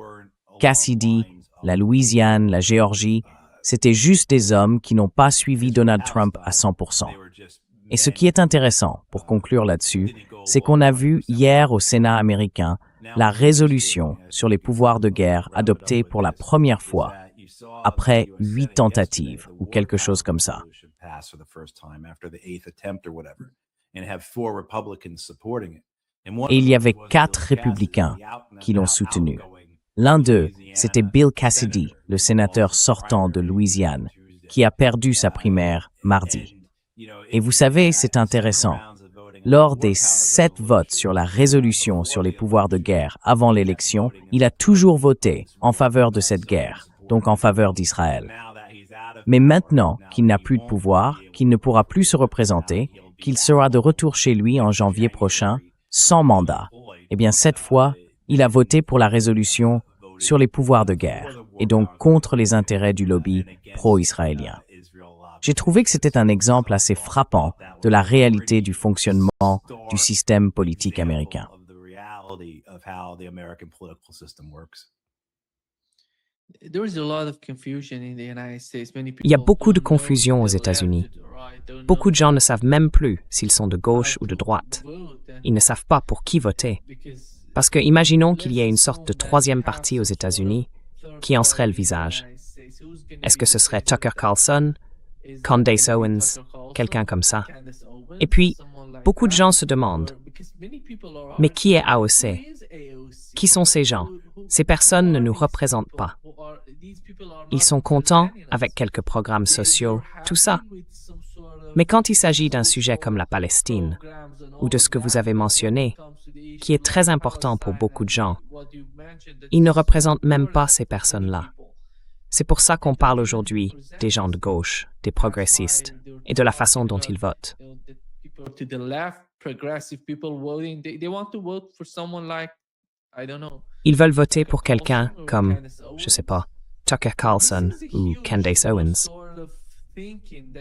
Cassidy, la Louisiane, la Géorgie, c'était juste des hommes qui n'ont pas suivi Donald Trump à 100%. Et ce qui est intéressant, pour conclure là-dessus, c'est qu'on a vu hier au Sénat américain la résolution sur les pouvoirs de guerre adoptée pour la première fois, après 8 tentatives ou quelque chose comme ça. Et il y avait 4 républicains qui l'ont soutenu. L'un d'eux, c'était Bill Cassidy, le sénateur sortant de Louisiane, qui a perdu sa primaire mardi. Et vous savez, c'est intéressant. Lors des 7 votes sur la résolution sur les pouvoirs de guerre avant l'élection, il a toujours voté en faveur de cette guerre, donc en faveur d'Israël. Mais maintenant qu'il n'a plus de pouvoir, qu'il ne pourra plus se représenter, qu'il sera de retour chez lui en janvier prochain, sans mandat, eh bien cette fois, il a voté pour la résolution sur les pouvoirs de guerre, et donc contre les intérêts du lobby pro-israélien. J'ai trouvé que c'était un exemple assez frappant de la réalité du fonctionnement du système politique américain. Il y a beaucoup de confusion aux États-Unis. Beaucoup de gens ne savent même plus s'ils sont de gauche ou de droite. Ils ne savent pas pour qui voter. Parce que imaginons qu'il y ait une sorte de troisième parti aux États-Unis, qui en serait le visage? Est-ce que ce serait Tucker Carlson, Candace Owens, quelqu'un comme ça? Et puis, beaucoup de gens se demandent, mais qui est AOC? Qui sont ces gens? Ces personnes ne nous représentent pas. Ils sont contents avec quelques programmes sociaux, tout ça. Mais quand il s'agit d'un sujet comme la Palestine, ou de ce que vous avez mentionné, qui est très important pour beaucoup de gens, il ne représente même pas ces personnes-là. C'est pour ça qu'on parle aujourd'hui des gens de gauche, des progressistes, et de la façon dont ils votent. Ils veulent voter pour quelqu'un comme, je sais pas, Tucker Carlson ou Candace Owens.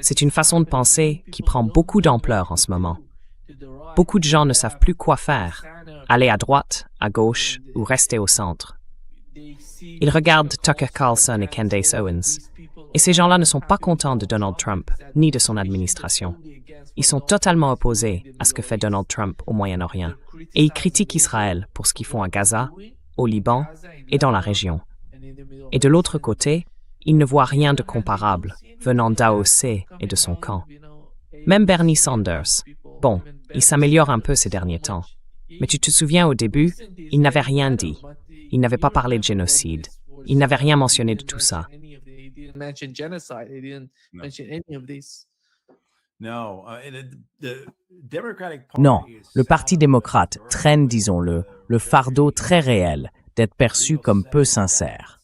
C'est une façon de penser qui prend beaucoup d'ampleur en ce moment. Beaucoup de gens ne savent plus quoi faire, aller à droite, à gauche ou rester au centre. Ils regardent Tucker Carlson et Candace Owens, et ces gens-là ne sont pas contents de Donald Trump ni de son administration. Ils sont totalement opposés à ce que fait Donald Trump au Moyen-Orient, et ils critiquent Israël pour ce qu'ils font à Gaza, au Liban et dans la région. Et de l'autre côté, ils ne voient rien de comparable venant d'AOC et de son camp. Même Bernie Sanders, bon, il s'améliore un peu ces derniers temps. Mais tu te souviens au début, il n'avait rien dit. Il n'avait pas parlé de génocide. Il n'avait rien mentionné de tout ça. Non, le Parti démocrate traîne, disons-le, le fardeau très réel d'être perçu comme peu sincère.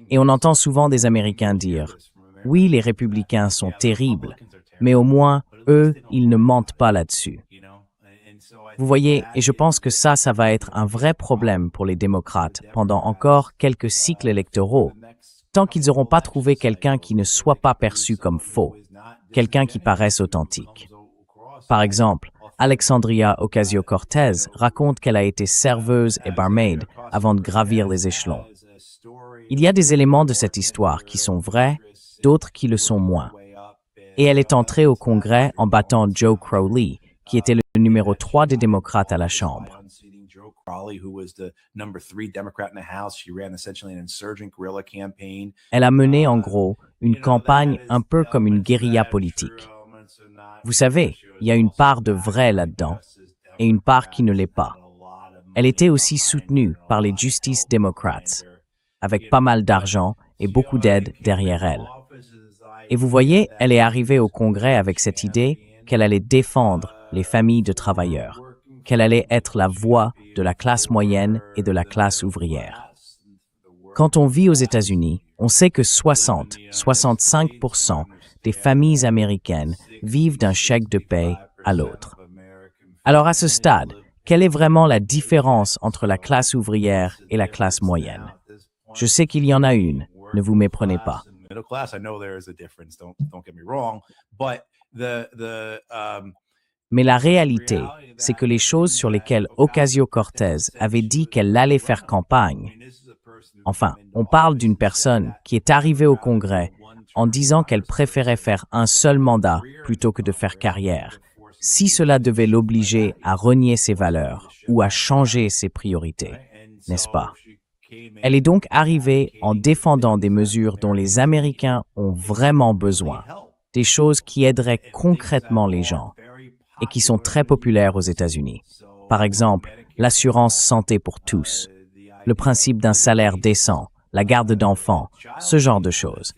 Et on entend souvent des Américains dire « Oui, les républicains sont terribles, mais au moins, eux, ils ne mentent pas là-dessus. » Vous voyez, et je pense que ça va être un vrai problème pour les démocrates pendant encore quelques cycles électoraux, tant qu'ils n'auront pas trouvé quelqu'un qui ne soit pas perçu comme faux, quelqu'un qui paraisse authentique. Par exemple, Alexandria Ocasio-Cortez raconte qu'elle a été serveuse et barmaid avant de gravir les échelons. Il y a des éléments de cette histoire qui sont vrais, d'autres qui le sont moins. Et elle est entrée au Congrès en battant Joe Crowley, qui était le numéro 3 des démocrates à la Chambre. Elle a mené, en gros, une campagne un peu comme une guérilla politique. Vous savez, il y a une part de vrai là-dedans et une part qui ne l'est pas. Elle était aussi soutenue par les Justice Democrats, avec pas mal d'argent et beaucoup d'aide derrière elle. Et vous voyez, elle est arrivée au Congrès avec cette idée qu'elle allait défendre les familles de travailleurs, qu'elle allait être la voix de la classe moyenne et de la classe ouvrière. Quand on vit aux États-Unis, on sait que 65% des familles américaines vivent d'un chèque de paie à l'autre. Alors à ce stade, quelle est vraiment la différence entre la classe ouvrière et la classe moyenne? Je sais qu'il y en a une, ne vous méprenez pas. Mais la réalité, c'est que les choses sur lesquelles Ocasio-Cortez avait dit qu'elle allait faire campagne, enfin, on parle d'une personne qui est arrivée au Congrès en disant qu'elle préférait faire un seul mandat plutôt que de faire carrière, si cela devait l'obliger à renier ses valeurs ou à changer ses priorités, n'est-ce pas? Elle est donc arrivée en défendant des mesures dont les Américains ont vraiment besoin, des choses qui aideraient concrètement les gens et qui sont très populaires aux États-Unis. Par exemple, l'assurance santé pour tous, le principe d'un salaire décent, la garde d'enfants, ce genre de choses.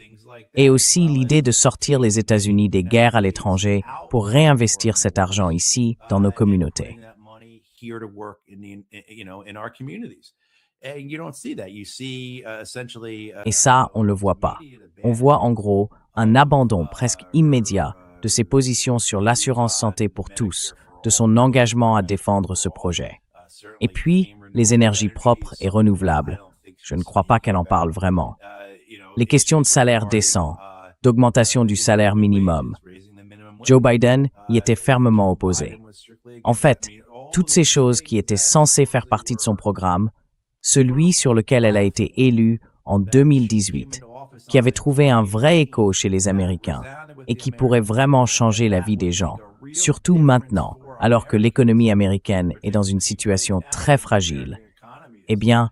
Et aussi l'idée de sortir les États-Unis des guerres à l'étranger pour réinvestir cet argent ici dans nos communautés. Et ça, on ne le voit pas. On voit en gros un abandon presque immédiat de ses positions sur l'assurance santé pour tous, de son engagement à défendre ce projet. Et puis, les énergies propres et renouvelables. Je ne crois pas qu'elle en parle vraiment. Les questions de salaire décent, d'augmentation du salaire minimum. Joe Biden y était fermement opposé. En fait, toutes ces choses qui étaient censées faire partie de son programme, celui sur lequel elle a été élue en 2018, qui avait trouvé un vrai écho chez les Américains et qui pourrait vraiment changer la vie des gens, surtout maintenant, alors que l'économie américaine est dans une situation très fragile, eh bien,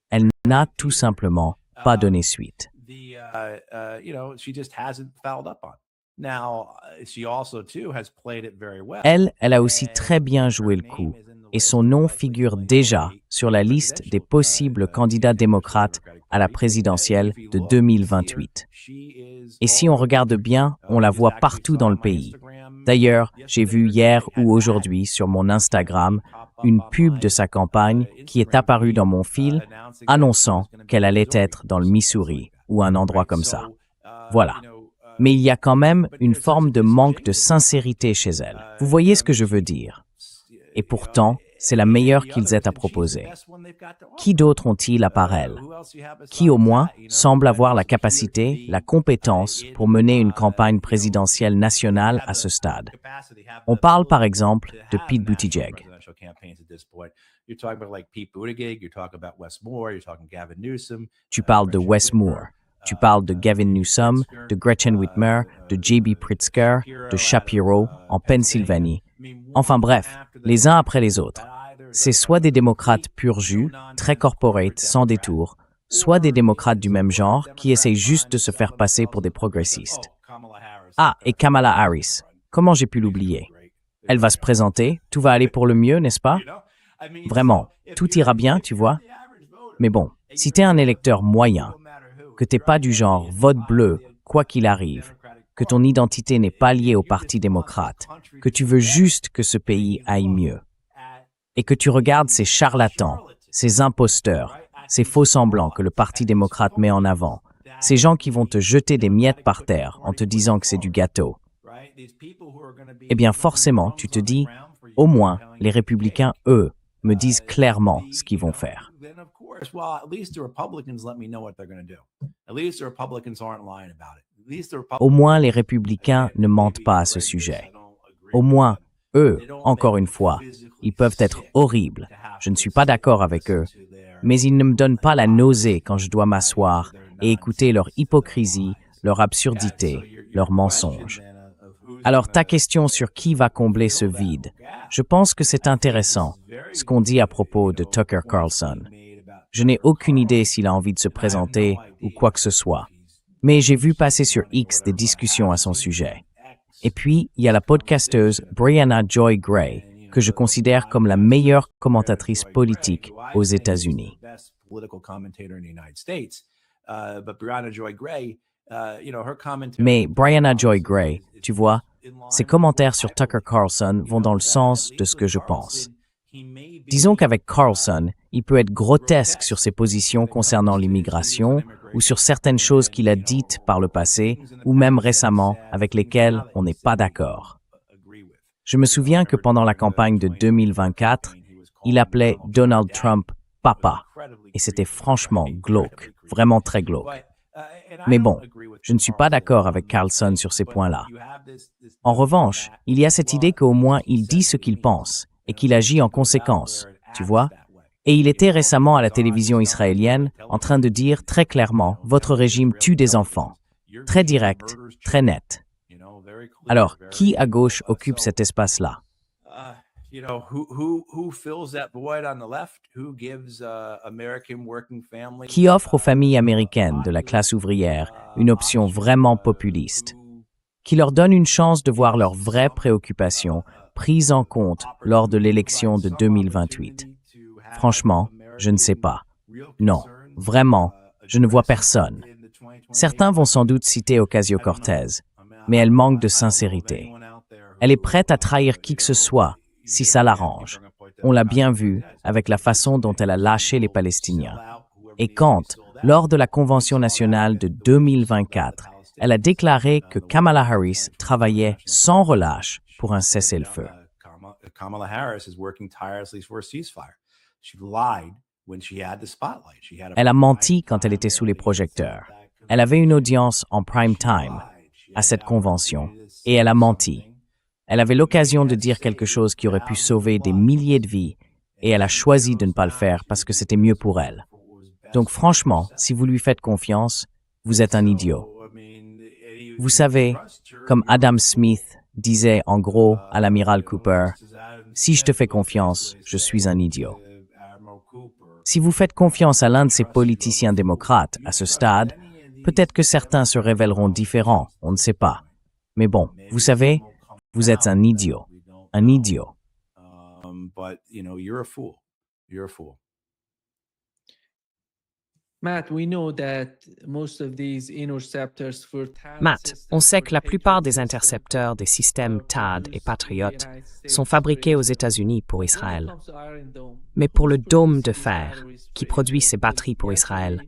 elle n'a tout simplement pas donné suite. Elle a aussi très bien joué le coup et son nom figure déjà sur la liste des possibles candidats démocrates à la présidentielle de 2028. Et si on regarde bien, on la voit partout dans le pays. D'ailleurs, j'ai vu hier ou aujourd'hui sur mon Instagram une pub de sa campagne qui est apparue dans mon fil annonçant qu'elle allait être dans le Missouri ou un endroit comme ça. Voilà. Mais il y a quand même une forme de manque de sincérité chez elle. Vous voyez ce que je veux dire? Et pourtant, c'est la meilleure qu'ils aient à proposer. Qui d'autre ont-ils à part elle? Qui au moins semble avoir la capacité, la compétence pour mener une campagne présidentielle nationale à ce stade? On parle par exemple de Pete Buttigieg. Tu parles de Wes Moore. Tu parles de Gavin Newsom, de Gretchen Whitmer, de J.B. Pritzker, de Shapiro, en Pennsylvanie. Enfin bref, les uns après les autres. C'est soit des démocrates pur jus, très corporate, sans détour, soit des démocrates du même genre qui essayent juste de se faire passer pour des progressistes. Ah, et Kamala Harris. Comment j'ai pu l'oublier? Elle va se présenter, tout va aller pour le mieux, n'est-ce pas? Vraiment, tout ira bien, tu vois? Mais bon, si t'es un électeur moyen, que t'es pas du genre vote bleu, quoi qu'il arrive, que ton identité n'est pas liée au Parti démocrate, que tu veux juste que ce pays aille mieux, et que tu regardes ces charlatans, ces imposteurs, ces faux-semblants que le Parti démocrate met en avant, ces gens qui vont te jeter des miettes par terre en te disant que c'est du gâteau, eh bien forcément, tu te dis, au moins, les républicains, eux, me disent clairement ce qu'ils vont faire. Au moins, les républicains ne mentent pas à ce sujet. Au moins, eux, encore une fois, ils peuvent être horribles. Je ne suis pas d'accord avec eux, mais ils ne me donnent pas la nausée quand je dois m'asseoir et écouter leur hypocrisie, leur absurdité, leurs mensonges. Alors, ta question sur qui va combler ce vide, je pense que c'est intéressant, ce qu'on dit à propos de Tucker Carlson. Je n'ai aucune idée s'il a envie de se présenter ou quoi que ce soit, mais j'ai vu passer sur X des discussions à son sujet. Et puis, il y a la podcasteuse Brianna Joy Gray, que je considère comme la meilleure commentatrice politique aux États-Unis. Mais Brianna Joy Gray, tu vois, ses commentaires sur Tucker Carlson vont dans le sens de ce que je pense. Disons qu'avec Carlson, il peut être grotesque sur ses positions concernant l'immigration ou sur certaines choses qu'il a dites par le passé ou même récemment avec lesquelles on n'est pas d'accord. Je me souviens que pendant la campagne de 2024, il appelait Donald Trump « papa » et c'était franchement glauque, vraiment très glauque. Mais bon, je ne suis pas d'accord avec Carlson sur ces points-là. En revanche, il y a cette idée qu'au moins il dit ce qu'il pense et qu'il agit en conséquence, tu vois? Et il était récemment à la télévision israélienne en train de dire très clairement « Votre régime tue des enfants ». Très direct, très net. Alors, qui à gauche occupe cet espace-là? Qui offre aux familles américaines de la classe ouvrière une option vraiment populiste? Qui leur donne une chance de voir leurs vraies préoccupations prises en compte lors de l'élection de 2028? Franchement, je ne sais pas. Non, vraiment, je ne vois personne. Certains vont sans doute citer Ocasio-Cortez, mais elle manque de sincérité. Elle est prête à trahir qui que ce soit, si ça l'arrange. On l'a bien vu avec la façon dont elle a lâché les Palestiniens. Et quand, lors de la Convention nationale de 2024, elle a déclaré que Kamala Harris travaillait sans relâche pour un cessez-le-feu. Elle a menti quand elle était sous les projecteurs. Elle avait une audience en prime time à cette convention et elle a menti. Elle avait l'occasion de dire quelque chose qui aurait pu sauver des milliers de vies et elle a choisi de ne pas le faire parce que c'était mieux pour elle. Donc franchement, si vous lui faites confiance, vous êtes un idiot. Vous savez, comme Adam Smith disait en gros à l'amiral Cooper, « Si je te fais confiance, je suis un idiot. » Si vous faites confiance à l'un de ces politiciens démocrates à ce stade, peut-être que certains se révéleront différents, on ne sait pas. Mais bon, vous savez, vous êtes un idiot. Un idiot. Matt, on sait que la plupart des intercepteurs des systèmes THAAD et Patriot sont fabriqués aux États-Unis pour Israël. Mais pour le dôme de fer, qui produit ces batteries pour Israël,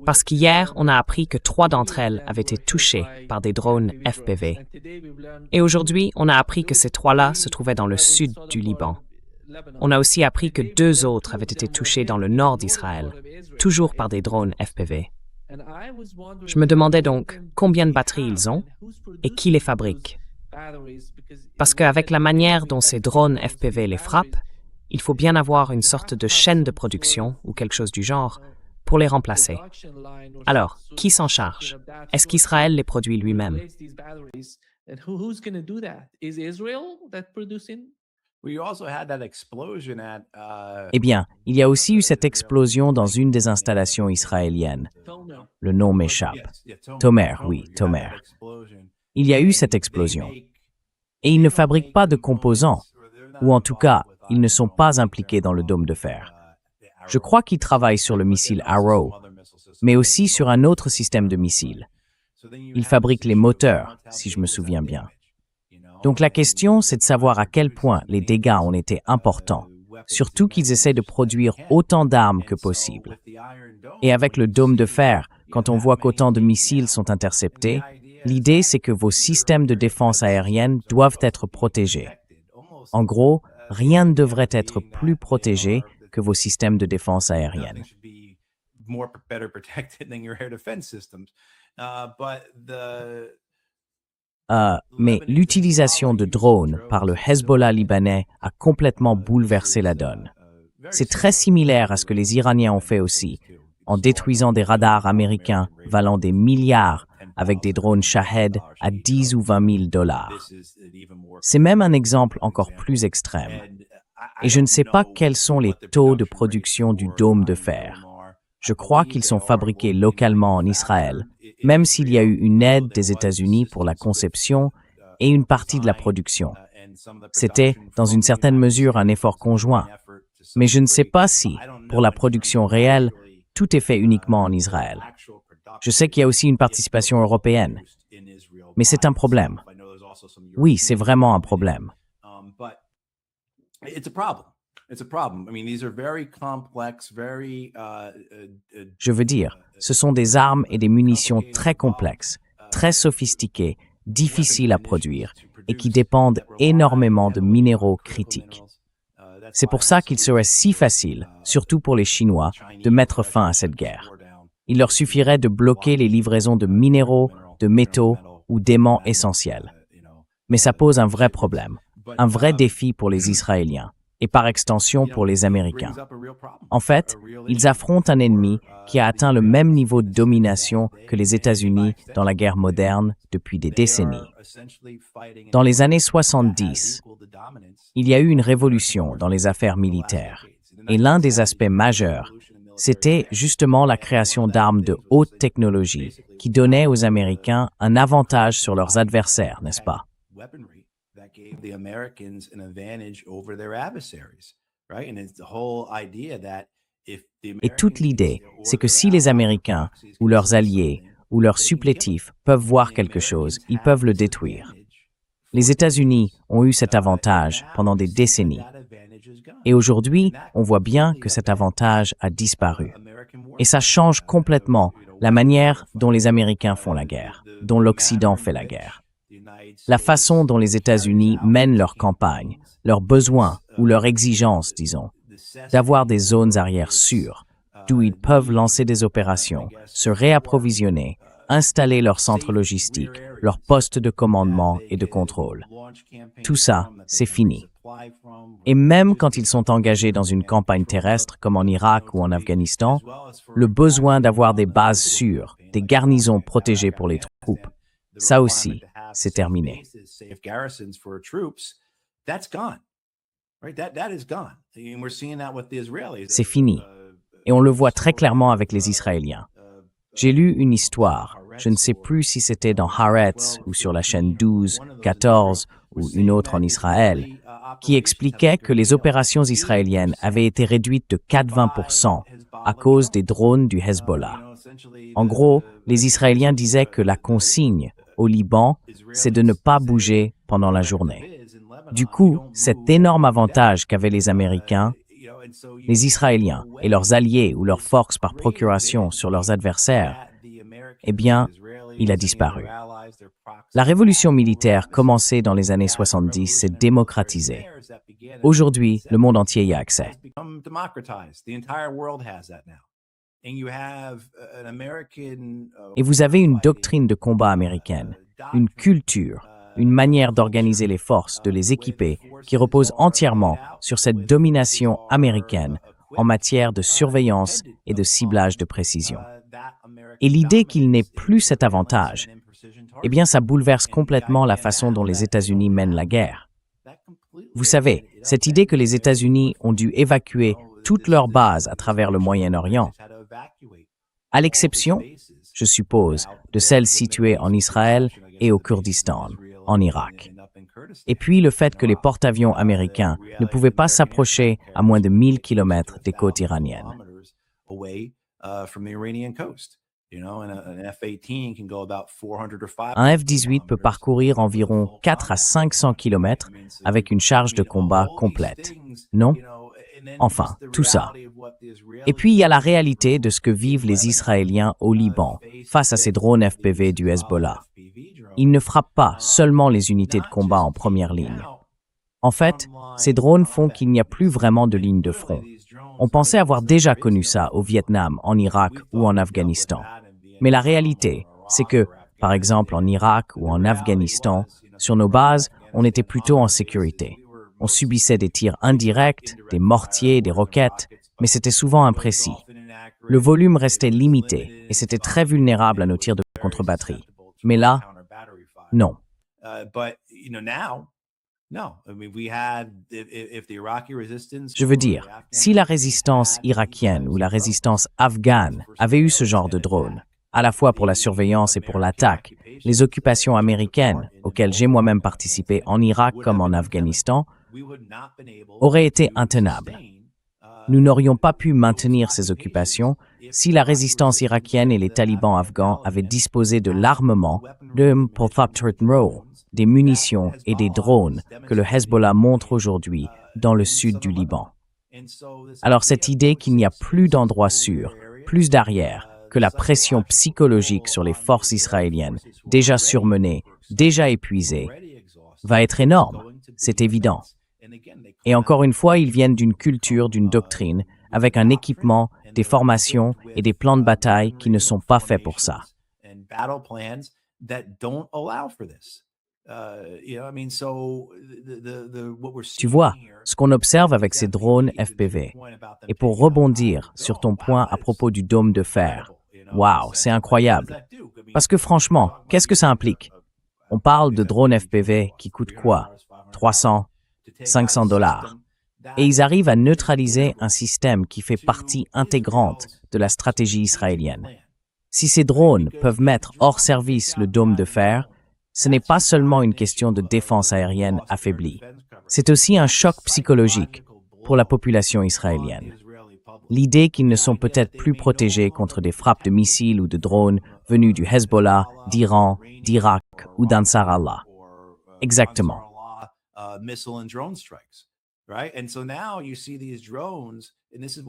parce qu'hier, on a appris que 3 d'entre elles avaient été touchées par des drones FPV. Et aujourd'hui, on a appris que ces 3-là se trouvaient dans le sud du Liban. On a aussi appris que 2 autres avaient été touchés dans le nord d'Israël, toujours par des drones FPV. Je me demandais donc combien de batteries ils ont et qui les fabrique. Parce qu'avec la manière dont ces drones FPV les frappent, il faut bien avoir une sorte de chaîne de production ou quelque chose du genre pour les remplacer. Alors, qui s'en charge? Est-ce qu'Israël les produit lui-même? Eh bien, il y a aussi eu cette explosion dans une des installations israéliennes. Le nom m'échappe. Tomer, oui, Tomer. Il y a eu cette explosion. Et ils ne fabriquent pas de composants, ou en tout cas, ils ne sont pas impliqués dans le dôme de fer. Je crois qu'ils travaillent sur le missile Arrow, mais aussi sur un autre système de missiles. Ils fabriquent les moteurs, si je me souviens bien. Donc la question, c'est de savoir à quel point les dégâts ont été importants, surtout qu'ils essaient de produire autant d'armes que possible. Et avec le dôme de fer, quand on voit qu'autant de missiles sont interceptés, l'idée, c'est que vos systèmes de défense aérienne doivent être protégés. En gros, rien ne devrait être plus protégé que vos systèmes de défense aérienne. Mais l'utilisation de drones par le Hezbollah libanais a complètement bouleversé la donne. C'est très similaire à ce que les Iraniens ont fait aussi, en détruisant des radars américains valant des milliards avec des drones Shahed à 10 ou 20 000 $. C'est même un exemple encore plus extrême. Et je ne sais pas quels sont les taux de production du dôme de fer. Je crois qu'ils sont fabriqués localement en Israël, même s'il y a eu une aide des États-Unis pour la conception et une partie de la production. C'était, dans une certaine mesure, un effort conjoint. Mais je ne sais pas si, pour la production réelle, tout est fait uniquement en Israël. Je sais qu'il y a aussi une participation européenne. Mais c'est un problème. Oui, c'est vraiment un problème. Je veux dire, ce sont des armes et des munitions très complexes, très sophistiquées, difficiles à produire et qui dépendent énormément de minéraux critiques. C'est pour ça qu'il serait si facile, surtout pour les Chinois, de mettre fin à cette guerre. Il leur suffirait de bloquer les livraisons de minéraux, de métaux ou d'aimants essentiels. Mais ça pose un vrai problème, un vrai défi pour les Israéliens et par extension pour les Américains. En fait, ils affrontent un ennemi qui a atteint le même niveau de domination que les États-Unis dans la guerre moderne depuis des décennies. Dans les années 70, il y a eu une révolution dans les affaires militaires, et l'un des aspects majeurs, c'était justement la création d'armes de haute technologie qui donnaient aux Américains un avantage sur leurs adversaires, n'est-ce pas? Et toute l'idée, c'est que si les Américains, ou leurs alliés, ou leurs supplétifs peuvent voir quelque chose, ils peuvent le détruire. Les États-Unis ont eu cet avantage pendant des décennies. Et aujourd'hui, on voit bien que cet avantage a disparu. Et ça change complètement la manière dont les Américains font la guerre, dont l'Occident fait la guerre. La façon dont les États-Unis mènent leur campagne, leurs besoins ou leurs exigences, disons, d'avoir des zones arrières sûres, d'où ils peuvent lancer des opérations, se réapprovisionner, installer leurs centres logistiques, leurs postes de commandement et de contrôle. Tout ça, c'est fini. Et même quand ils sont engagés dans une campagne terrestre comme en Irak ou en Afghanistan, le besoin d'avoir des bases sûres, des garnisons protégées pour les troupes, ça aussi, c'est terminé. C'est fini. Et on le voit très clairement avec les Israéliens. J'ai lu une histoire, je ne sais plus si c'était dans Haaretz ou sur la chaîne 12, 14 ou une autre en Israël, qui expliquait que les opérations israéliennes avaient été réduites de 80% à cause des drones du Hezbollah. En gros, les Israéliens disaient que la consigne au Liban, c'est de ne pas bouger pendant la journée. Du coup, cet énorme avantage qu'avaient les Américains, les Israéliens et leurs alliés ou leurs forces par procuration sur leurs adversaires, eh bien, il a disparu. La révolution militaire commencée dans les années 70 s'est démocratisée. Aujourd'hui, le monde entier y a accès. Et vous avez une doctrine de combat américaine, une culture, une manière d'organiser les forces, de les équiper, qui repose entièrement sur cette domination américaine en matière de surveillance et de ciblage de précision. Et l'idée qu'il n'ait plus cet avantage, eh bien, ça bouleverse complètement la façon dont les États-Unis mènent la guerre. Vous savez, cette idée que les États-Unis ont dû évacuer toutes leurs bases à travers le Moyen-Orient, à l'exception, je suppose, de celles situées en Israël et au Kurdistan, en Irak. Et puis le fait que les porte-avions américains ne pouvaient pas s'approcher à moins de 1000 km des côtes iraniennes. Un F-18 peut parcourir environ 4 à 500 km avec une charge de combat complète, non? Enfin, tout ça. Et puis il y a la réalité de ce que vivent les Israéliens au Liban face à ces drones FPV du Hezbollah. Ils ne frappent pas seulement les unités de combat en première ligne. En fait, ces drones font qu'il n'y a plus vraiment de ligne de front. On pensait avoir déjà connu ça au Vietnam, en Irak ou en Afghanistan. Mais la réalité, c'est que, par exemple en Irak ou en Afghanistan, sur nos bases, on était plutôt en sécurité. On subissait des tirs indirects, des mortiers, des roquettes, mais c'était souvent imprécis. Le volume restait limité et c'était très vulnérable à nos tirs de contre-batterie. Mais là, non. Je veux dire, si la résistance irakienne ou la résistance afghane avait eu ce genre de drone, à la fois pour la surveillance et pour l'attaque, les occupations américaines, auxquelles j'ai moi-même participé en Irak comme en Afghanistan, auraient été intenables. Nous n'aurions pas pu maintenir ces occupations si la résistance irakienne et les talibans afghans avaient disposé de l'armement, des munitions et des drones que le Hezbollah montre aujourd'hui dans le sud du Liban. Alors cette idée qu'il n'y a plus d'endroits sûrs, plus d'arrières, que la pression psychologique sur les forces israéliennes, déjà surmenées, déjà épuisées, va être énorme, c'est évident. Et encore une fois, ils viennent d'une culture, d'une doctrine, avec un équipement, des formations et des plans de bataille qui ne sont pas faits pour ça. Tu vois, ce qu'on observe avec ces drones FPV, et pour rebondir sur ton point à propos du dôme de fer, waouh, c'est incroyable. Parce que franchement, qu'est-ce que ça implique? On parle de drones FPV qui coûtent quoi? 300, 500 $. Et ils arrivent à neutraliser un système qui fait partie intégrante de la stratégie israélienne. Si ces drones peuvent mettre hors service le dôme de fer, ce n'est pas seulement une question de défense aérienne affaiblie. C'est aussi un choc psychologique pour la population israélienne. L'idée qu'ils ne sont peut-être plus protégés contre des frappes de missiles ou de drones venus du Hezbollah, d'Iran, d'Irak ou d'Ansar Allah. Exactement.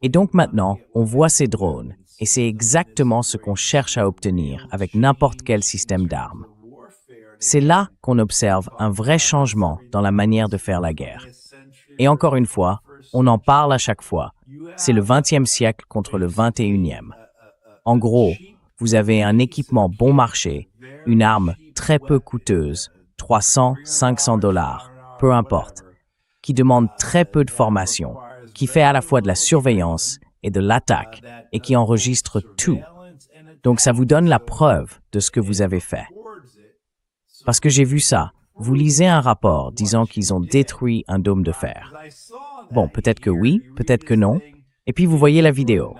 Et donc maintenant, on voit ces drones, et c'est exactement ce qu'on cherche à obtenir avec n'importe quel système d'armes. C'est là qu'on observe un vrai changement dans la manière de faire la guerre. Et encore une fois, on en parle à chaque fois. C'est le 20e siècle contre le 21e. En gros, vous avez un équipement bon marché, une arme très peu coûteuse, 300, 500 $, peu importe, qui demande très peu de formation, qui fait à la fois de la surveillance et de l'attaque, et qui enregistre tout. Donc ça vous donne la preuve de ce que vous avez fait. Parce que j'ai vu ça. Vous lisez un rapport disant qu'ils ont détruit un dôme de fer. Bon, peut-être que oui, peut-être que non. Et puis vous voyez la vidéo.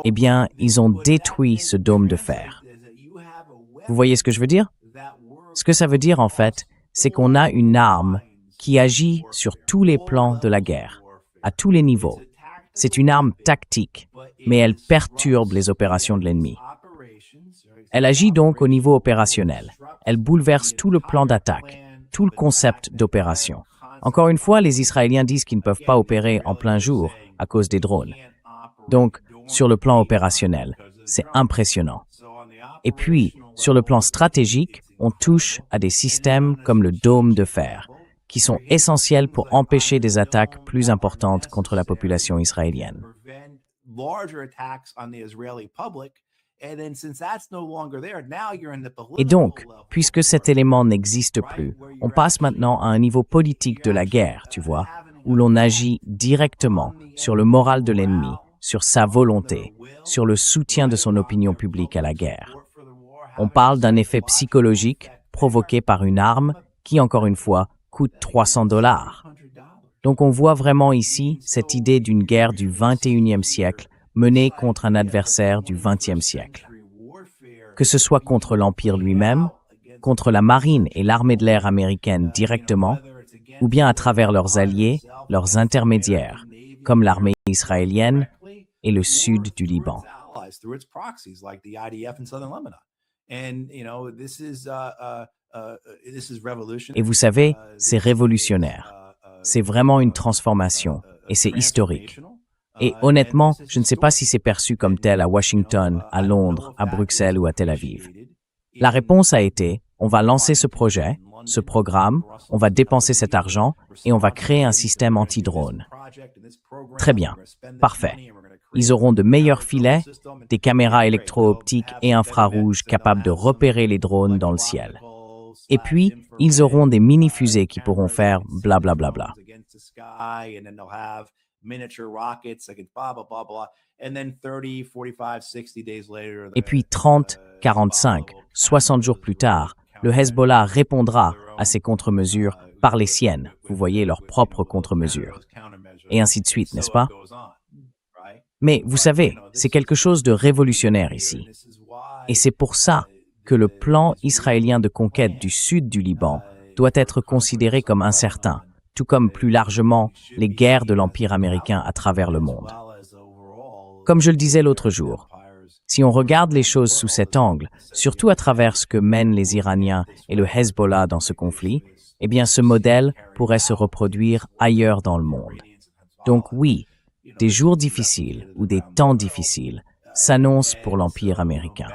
Eh bien, ils ont détruit ce dôme de fer. Vous voyez ce que je veux dire? Ce que ça veut dire, en fait, c'est qu'on a une arme qui agit sur tous les plans de la guerre, à tous les niveaux. C'est une arme tactique, mais elle perturbe les opérations de l'ennemi. Elle agit donc au niveau opérationnel. Elle bouleverse tout le plan d'attaque, tout le concept d'opération. Encore une fois, les Israéliens disent qu'ils ne peuvent pas opérer en plein jour à cause des drones. Donc, sur le plan opérationnel, c'est impressionnant. Et puis, sur le plan stratégique, on touche à des systèmes comme le dôme de fer, qui sont essentiels pour empêcher des attaques plus importantes contre la population israélienne. Et donc, puisque cet élément n'existe plus, on passe maintenant à un niveau politique de la guerre, tu vois, où l'on agit directement sur le moral de l'ennemi, sur sa volonté, sur le soutien de son opinion publique à la guerre. On parle d'un effet psychologique provoqué par une arme qui, encore une fois, coûte $300. Donc on voit vraiment ici cette idée d'une guerre du XXIe siècle menée contre un adversaire du XXe siècle. Que ce soit contre l'Empire lui-même, contre la marine et l'armée de l'air américaine directement, ou bien à travers leurs alliés, leurs intermédiaires, comme l'armée israélienne et le sud du Liban. Et vous savez, c'est révolutionnaire. C'est vraiment une transformation, et c'est historique. Et honnêtement, je ne sais pas si c'est perçu comme tel à Washington, à Londres, à Bruxelles ou à Tel Aviv. La réponse a été, on va lancer ce projet, ce programme, on va dépenser cet argent et on va créer un système anti-drone. Très bien, parfait. Ils auront de meilleurs filets, des caméras électro-optiques et infrarouges capables de repérer les drones dans le ciel. Et puis, ils auront des mini-fusées qui pourront faire blablabla. Et puis 30, 45, 60 jours plus tard, le Hezbollah répondra à ces contre-mesures par les siennes, vous voyez, leurs propres contre-mesures. Et ainsi de suite, n'est-ce pas? Mais vous savez, c'est quelque chose de révolutionnaire ici. Et c'est pour ça que le plan israélien de conquête du sud du Liban doit être considéré comme incertain, tout comme plus largement les guerres de l'Empire américain à travers le monde. Comme je le disais l'autre jour, si on regarde les choses sous cet angle, surtout à travers ce que mènent les Iraniens et le Hezbollah dans ce conflit, eh bien ce modèle pourrait se reproduire ailleurs dans le monde. Donc oui, des jours difficiles ou des temps difficiles s'annoncent pour l'Empire américain.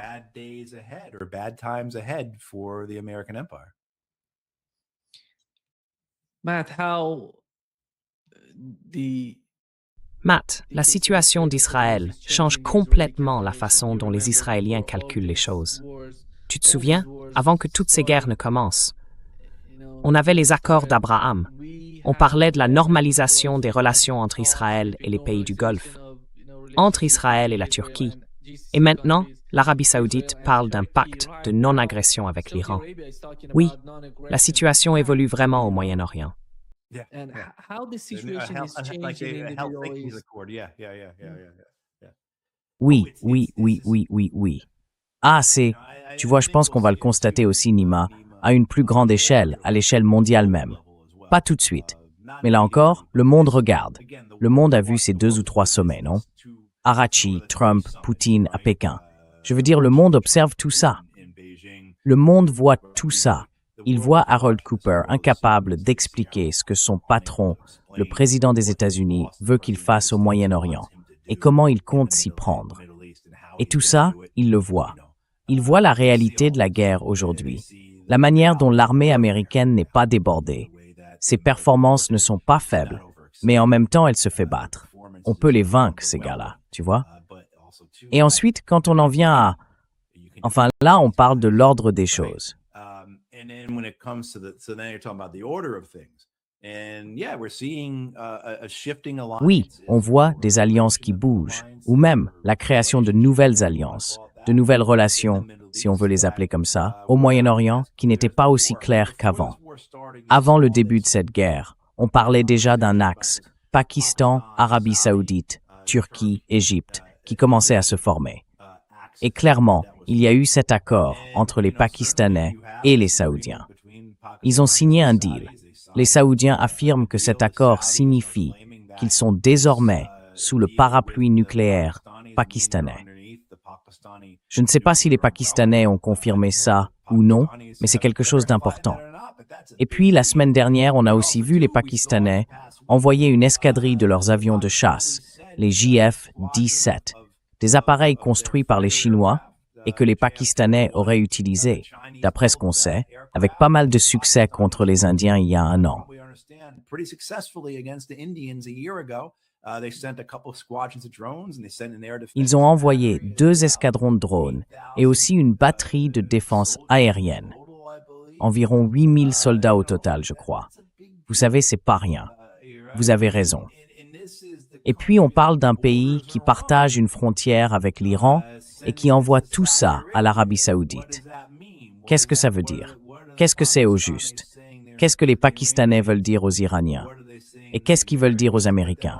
Matt, la situation d'Israël change complètement la façon dont les Israéliens calculent les choses. Tu te souviens, avant que toutes ces guerres ne commencent, on avait les accords d'Abraham. On parlait de la normalisation des relations entre Israël et les pays du Golfe, entre Israël et la Turquie. Et maintenant, l'Arabie saoudite parle d'un pacte de non-agression avec l'Iran. Oui, la situation évolue vraiment au Moyen-Orient. Oui. Ah, tu vois, je pense qu'on va le constater aussi, Nima, à une plus grande échelle, à l'échelle mondiale même. Pas tout de suite. Mais là encore, le monde regarde. Le monde a vu ces 2 ou 3 sommets, non? Arachi, Trump, Poutine à Pékin. Je veux dire, le monde observe tout ça. Le monde voit tout ça. Il voit Harold Cooper incapable d'expliquer ce que son patron, le président des États-Unis, veut qu'il fasse au Moyen-Orient et comment il compte s'y prendre. Et tout ça, il le voit. Il voit la réalité de la guerre aujourd'hui, la manière dont l'armée américaine n'est pas débordée. Ses performances ne sont pas faibles, mais en même temps, elle se fait battre. On peut les vaincre, ces gars-là, tu vois? Et ensuite, quand on en vient à... Enfin, là, on parle de l'ordre des choses. Oui, on voit des alliances qui bougent, ou même la création de nouvelles alliances, de nouvelles relations, si on veut les appeler comme ça, au Moyen-Orient, qui n'étaient pas aussi claires qu'avant. Avant le début de cette guerre, on parlait déjà d'un axe Pakistan, Arabie saoudite, Turquie, Égypte, qui commençait à se former. Et clairement, il y a eu cet accord entre les Pakistanais et les Saoudiens. Ils ont signé un deal. Les Saoudiens affirment que cet accord signifie qu'ils sont désormais sous le parapluie nucléaire pakistanais. Je ne sais pas si les Pakistanais ont confirmé ça ou non, mais c'est quelque chose d'important. Et puis, la semaine dernière, on a aussi vu les Pakistanais envoyer une escadrille de leurs avions de chasse, les JF-17, des appareils construits par les Chinois et que les Pakistanais auraient utilisés, d'après ce qu'on sait, avec pas mal de succès contre les Indiens il y a un an. Ils ont envoyé 2 escadrons de drones et aussi une batterie de défense aérienne. Environ 8000 soldats au total, je crois. Vous savez, c'est pas rien. Vous avez raison. Et puis, on parle d'un pays qui partage une frontière avec l'Iran et qui envoie tout ça à l'Arabie Saoudite. Qu'est-ce que ça veut dire? Qu'est-ce que c'est au juste? Qu'est-ce que les Pakistanais veulent dire aux Iraniens? Et qu'est-ce qu'ils veulent dire aux Américains?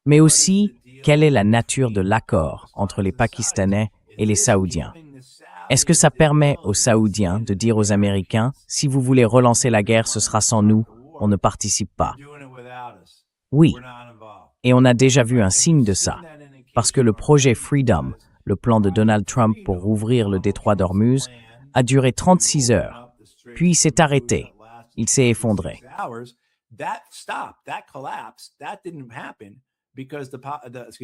Mais aussi, quelle est la nature de l'accord entre les Pakistanais et les Saoudiens? Est-ce que ça permet aux Saoudiens de dire aux Américains, si vous voulez relancer la guerre, ce sera sans nous, on ne participe pas? Oui. Et on a déjà vu un signe de ça, parce que le projet Freedom, le plan de Donald Trump pour rouvrir le détroit d'Ormuz, a duré 36 heures, puis il s'est arrêté, il s'est effondré.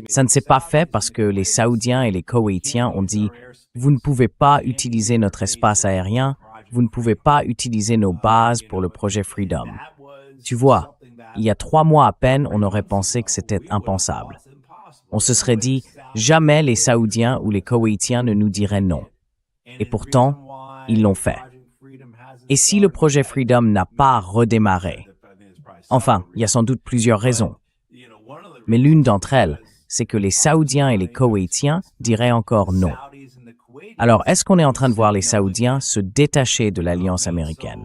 Ça ne s'est pas fait parce que les Saoudiens et les Koweïtiens ont dit « Vous ne pouvez pas utiliser notre espace aérien, vous ne pouvez pas utiliser nos bases pour le projet Freedom. » Tu vois, il y a 3 mois à peine, on aurait pensé que c'était impensable. On se serait dit « Jamais les Saoudiens ou les Koweïtiens ne nous diraient non. » Et pourtant, ils l'ont fait. Et si le projet Freedom n'a pas redémarré? Enfin, il y a sans doute plusieurs raisons. Mais l'une d'entre elles, c'est que les Saoudiens et les Koweïtiens diraient encore non. Alors, est-ce qu'on est en train de voir les Saoudiens se détacher de l'alliance américaine?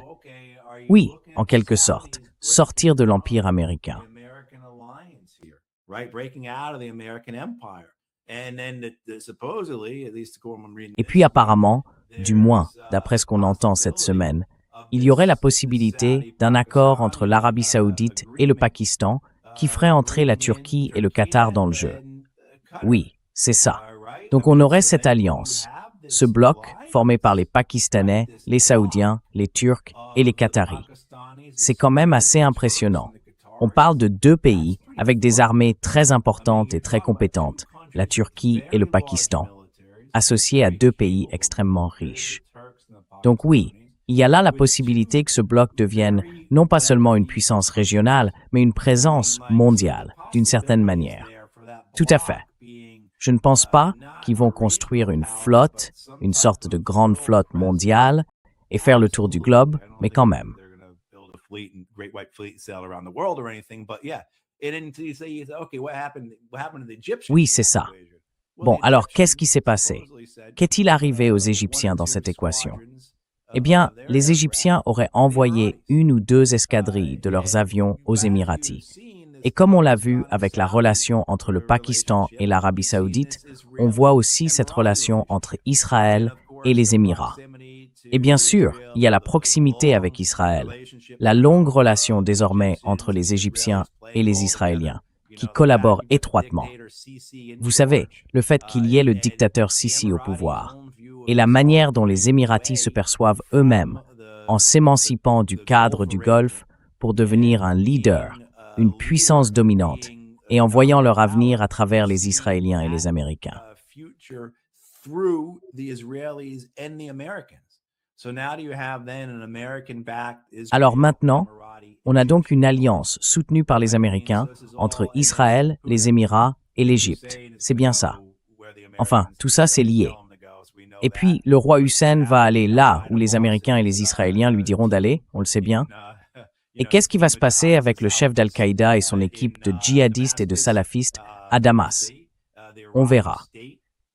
Oui, en quelque sorte, sortir de l'empire américain. Et puis apparemment, du moins, d'après ce qu'on entend cette semaine, il y aurait la possibilité d'un accord entre l'Arabie Saoudite et le Pakistan qui ferait entrer la Turquie et le Qatar dans le jeu. Oui, c'est ça. Donc on aurait cette alliance, ce bloc formé par les Pakistanais, les Saoudiens, les Turcs et les Qataris. C'est quand même assez impressionnant. On parle de 2 pays avec des armées très importantes et très compétentes, la Turquie et le Pakistan, associés à 2 pays extrêmement riches. Donc oui, il y a là la possibilité que ce bloc devienne non pas seulement une puissance régionale, mais une présence mondiale, d'une certaine manière. Tout à fait. Je ne pense pas qu'ils vont construire une flotte, une sorte de grande flotte mondiale, et faire le tour du globe, mais quand même. Oui, c'est ça. Bon, alors qu'est-ce qui s'est passé? Qu'est-il arrivé aux Égyptiens dans cette équation? Eh bien, les Égyptiens auraient envoyé 1 ou 2 escadrilles de leurs avions aux Émiratis. Et comme on l'a vu avec la relation entre le Pakistan et l'Arabie Saoudite, on voit aussi cette relation entre Israël et les Émirats. Et bien sûr, il y a la proximité avec Israël, la longue relation désormais entre les Égyptiens et les Israéliens, qui collaborent étroitement. Vous savez, le fait qu'il y ait le dictateur Sisi au pouvoir, et la manière dont les Émiratis se perçoivent eux-mêmes, en s'émancipant du cadre du Golfe pour devenir un leader, une puissance dominante, et en voyant leur avenir à travers les Israéliens et les Américains. Alors maintenant, on a donc une alliance soutenue par les Américains entre Israël, les Émirats et l'Égypte. C'est bien ça. Enfin, tout ça, c'est lié. Et puis, le roi Hussein va aller là où les Américains et les Israéliens lui diront d'aller, on le sait bien. Et qu'est-ce qui va se passer avec le chef d'Al-Qaïda et son équipe de djihadistes et de salafistes à Damas? On verra.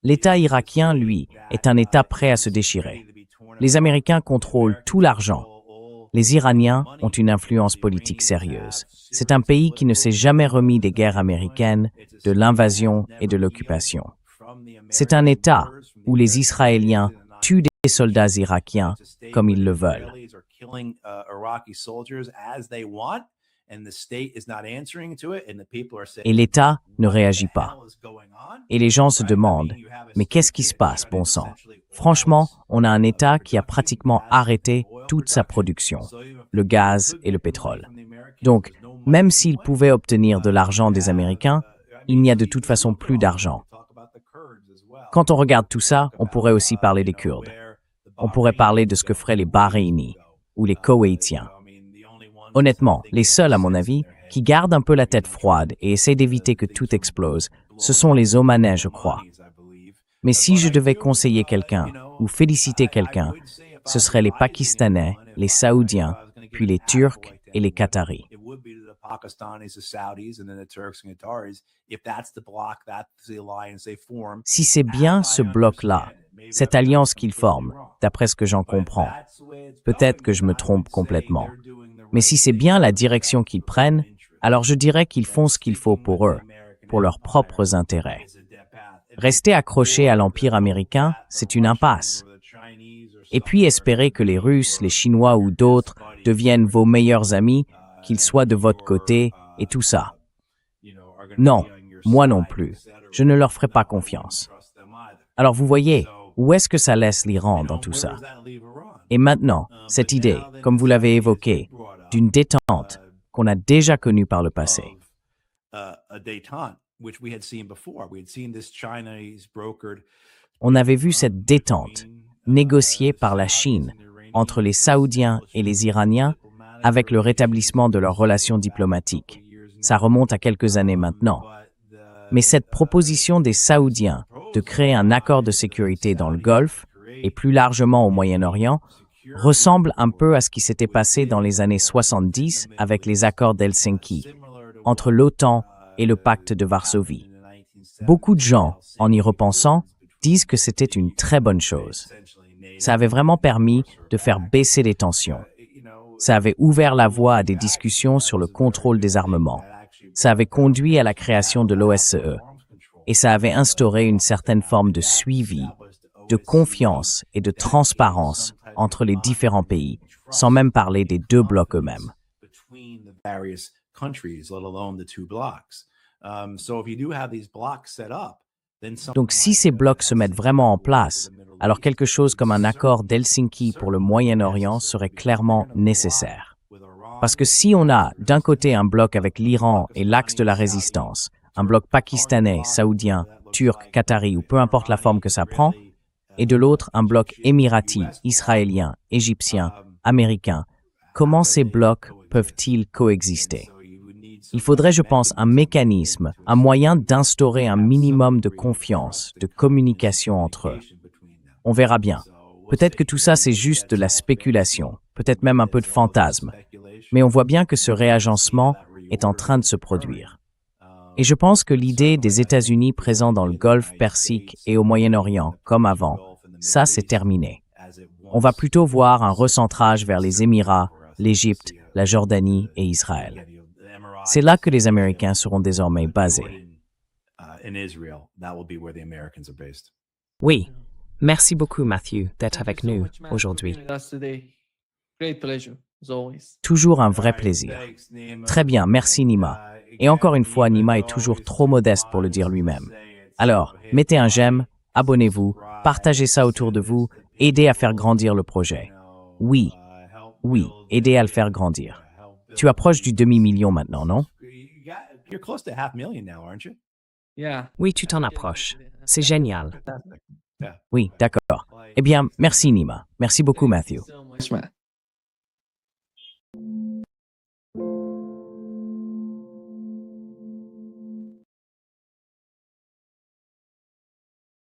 L'État irakien, lui, est un État prêt à se déchirer. Les Américains contrôlent tout l'argent. Les Iraniens ont une influence politique sérieuse. C'est un pays qui ne s'est jamais remis des guerres américaines, de l'invasion et de l'occupation. C'est un État où les Israéliens tuent des soldats irakiens comme ils le veulent. Et l'État ne réagit pas. Et les gens se demandent, mais qu'est-ce qui se passe, bon sang? Franchement, on a un État qui a pratiquement arrêté toute sa production, le gaz et le pétrole. Donc, même s'il pouvait obtenir de l'argent des Américains, il n'y a de toute façon plus d'argent. Quand on regarde tout ça, on pourrait aussi parler des Kurdes. On pourrait parler de ce que feraient les Bahreïnis ou les Koweïtiens. Honnêtement, les seuls, à mon avis, qui gardent un peu la tête froide et essaient d'éviter que tout explose, ce sont les Omanais, je crois. Mais si je devais conseiller quelqu'un ou féliciter quelqu'un, ce seraient les Pakistanais, les Saoudiens, puis les Turcs et les Qataris. Si c'est bien ce bloc-là, cette alliance qu'ils forment, d'après ce que j'en comprends, peut-être que je me trompe complètement. Mais si c'est bien la direction qu'ils prennent, alors je dirais qu'ils font ce qu'il faut pour eux, pour leurs propres intérêts. Rester accroché à l'Empire américain, c'est une impasse. Et puis espérer que les Russes, les Chinois ou d'autres deviennent vos meilleurs amis, qu'ils soient de votre côté, et tout ça. Non, moi non plus. Je ne leur ferai pas confiance. Alors vous voyez, où est-ce que ça laisse l'Iran dans tout ça? Et maintenant, cette idée, comme vous l'avez évoquée, d'une détente qu'on a déjà connue par le passé. On avait vu cette détente négociée par la Chine entre les Saoudiens et les Iraniens avec le rétablissement de leurs relations diplomatiques. Ça remonte à quelques années maintenant. Mais cette proposition des Saoudiens de créer un accord de sécurité dans le Golfe et plus largement au Moyen-Orient ressemble un peu à ce qui s'était passé dans les années 70 avec les accords d'Helsinki, entre l'OTAN et le pacte de Varsovie. Beaucoup de gens, en y repensant, disent que c'était une très bonne chose. Ça avait vraiment permis de faire baisser les tensions. Ça avait ouvert la voie à des discussions sur le contrôle des armements. Ça avait conduit à la création de l'OSCE. Et ça avait instauré une certaine forme de suivi, de confiance et de transparence entre les différents pays, sans même parler des deux blocs eux-mêmes. Donc si ces blocs se mettent vraiment en place, alors quelque chose comme un accord d'Helsinki pour le Moyen-Orient serait clairement nécessaire. Parce que si on a d'un côté un bloc avec l'Iran et l'axe de la résistance, un bloc pakistanais, saoudien, turc, qatari ou peu importe la forme que ça prend, et de l'autre un bloc émirati, israélien, égyptien, américain, comment ces blocs peuvent-ils coexister? Il faudrait, je pense, un mécanisme, un moyen d'instaurer un minimum de confiance, de communication entre eux. On verra bien. Peut-être que tout ça, c'est juste de la spéculation, peut-être même un peu de fantasme, mais on voit bien que ce réagencement est en train de se produire. Et je pense que l'idée des États-Unis présents dans le Golfe Persique et au Moyen-Orient, comme avant, ça, c'est terminé. On va plutôt voir un recentrage vers les Émirats, l'Égypte, la Jordanie et Israël. C'est là que les Américains seront désormais basés. Oui, merci beaucoup Matthew d'être avec nous aujourd'hui. Toujours un vrai plaisir. Très bien, merci Nima. Et encore une fois, Nima est toujours trop modeste pour le dire lui-même. Alors, mettez un j'aime, abonnez-vous, partagez ça autour de vous, aidez à faire grandir le projet. Oui, aidez à le faire grandir. Tu approches du demi-million maintenant, non? Oui, tu t'en approches. C'est génial. Oui, d'accord. Eh bien, merci Nima. Merci beaucoup Matthew.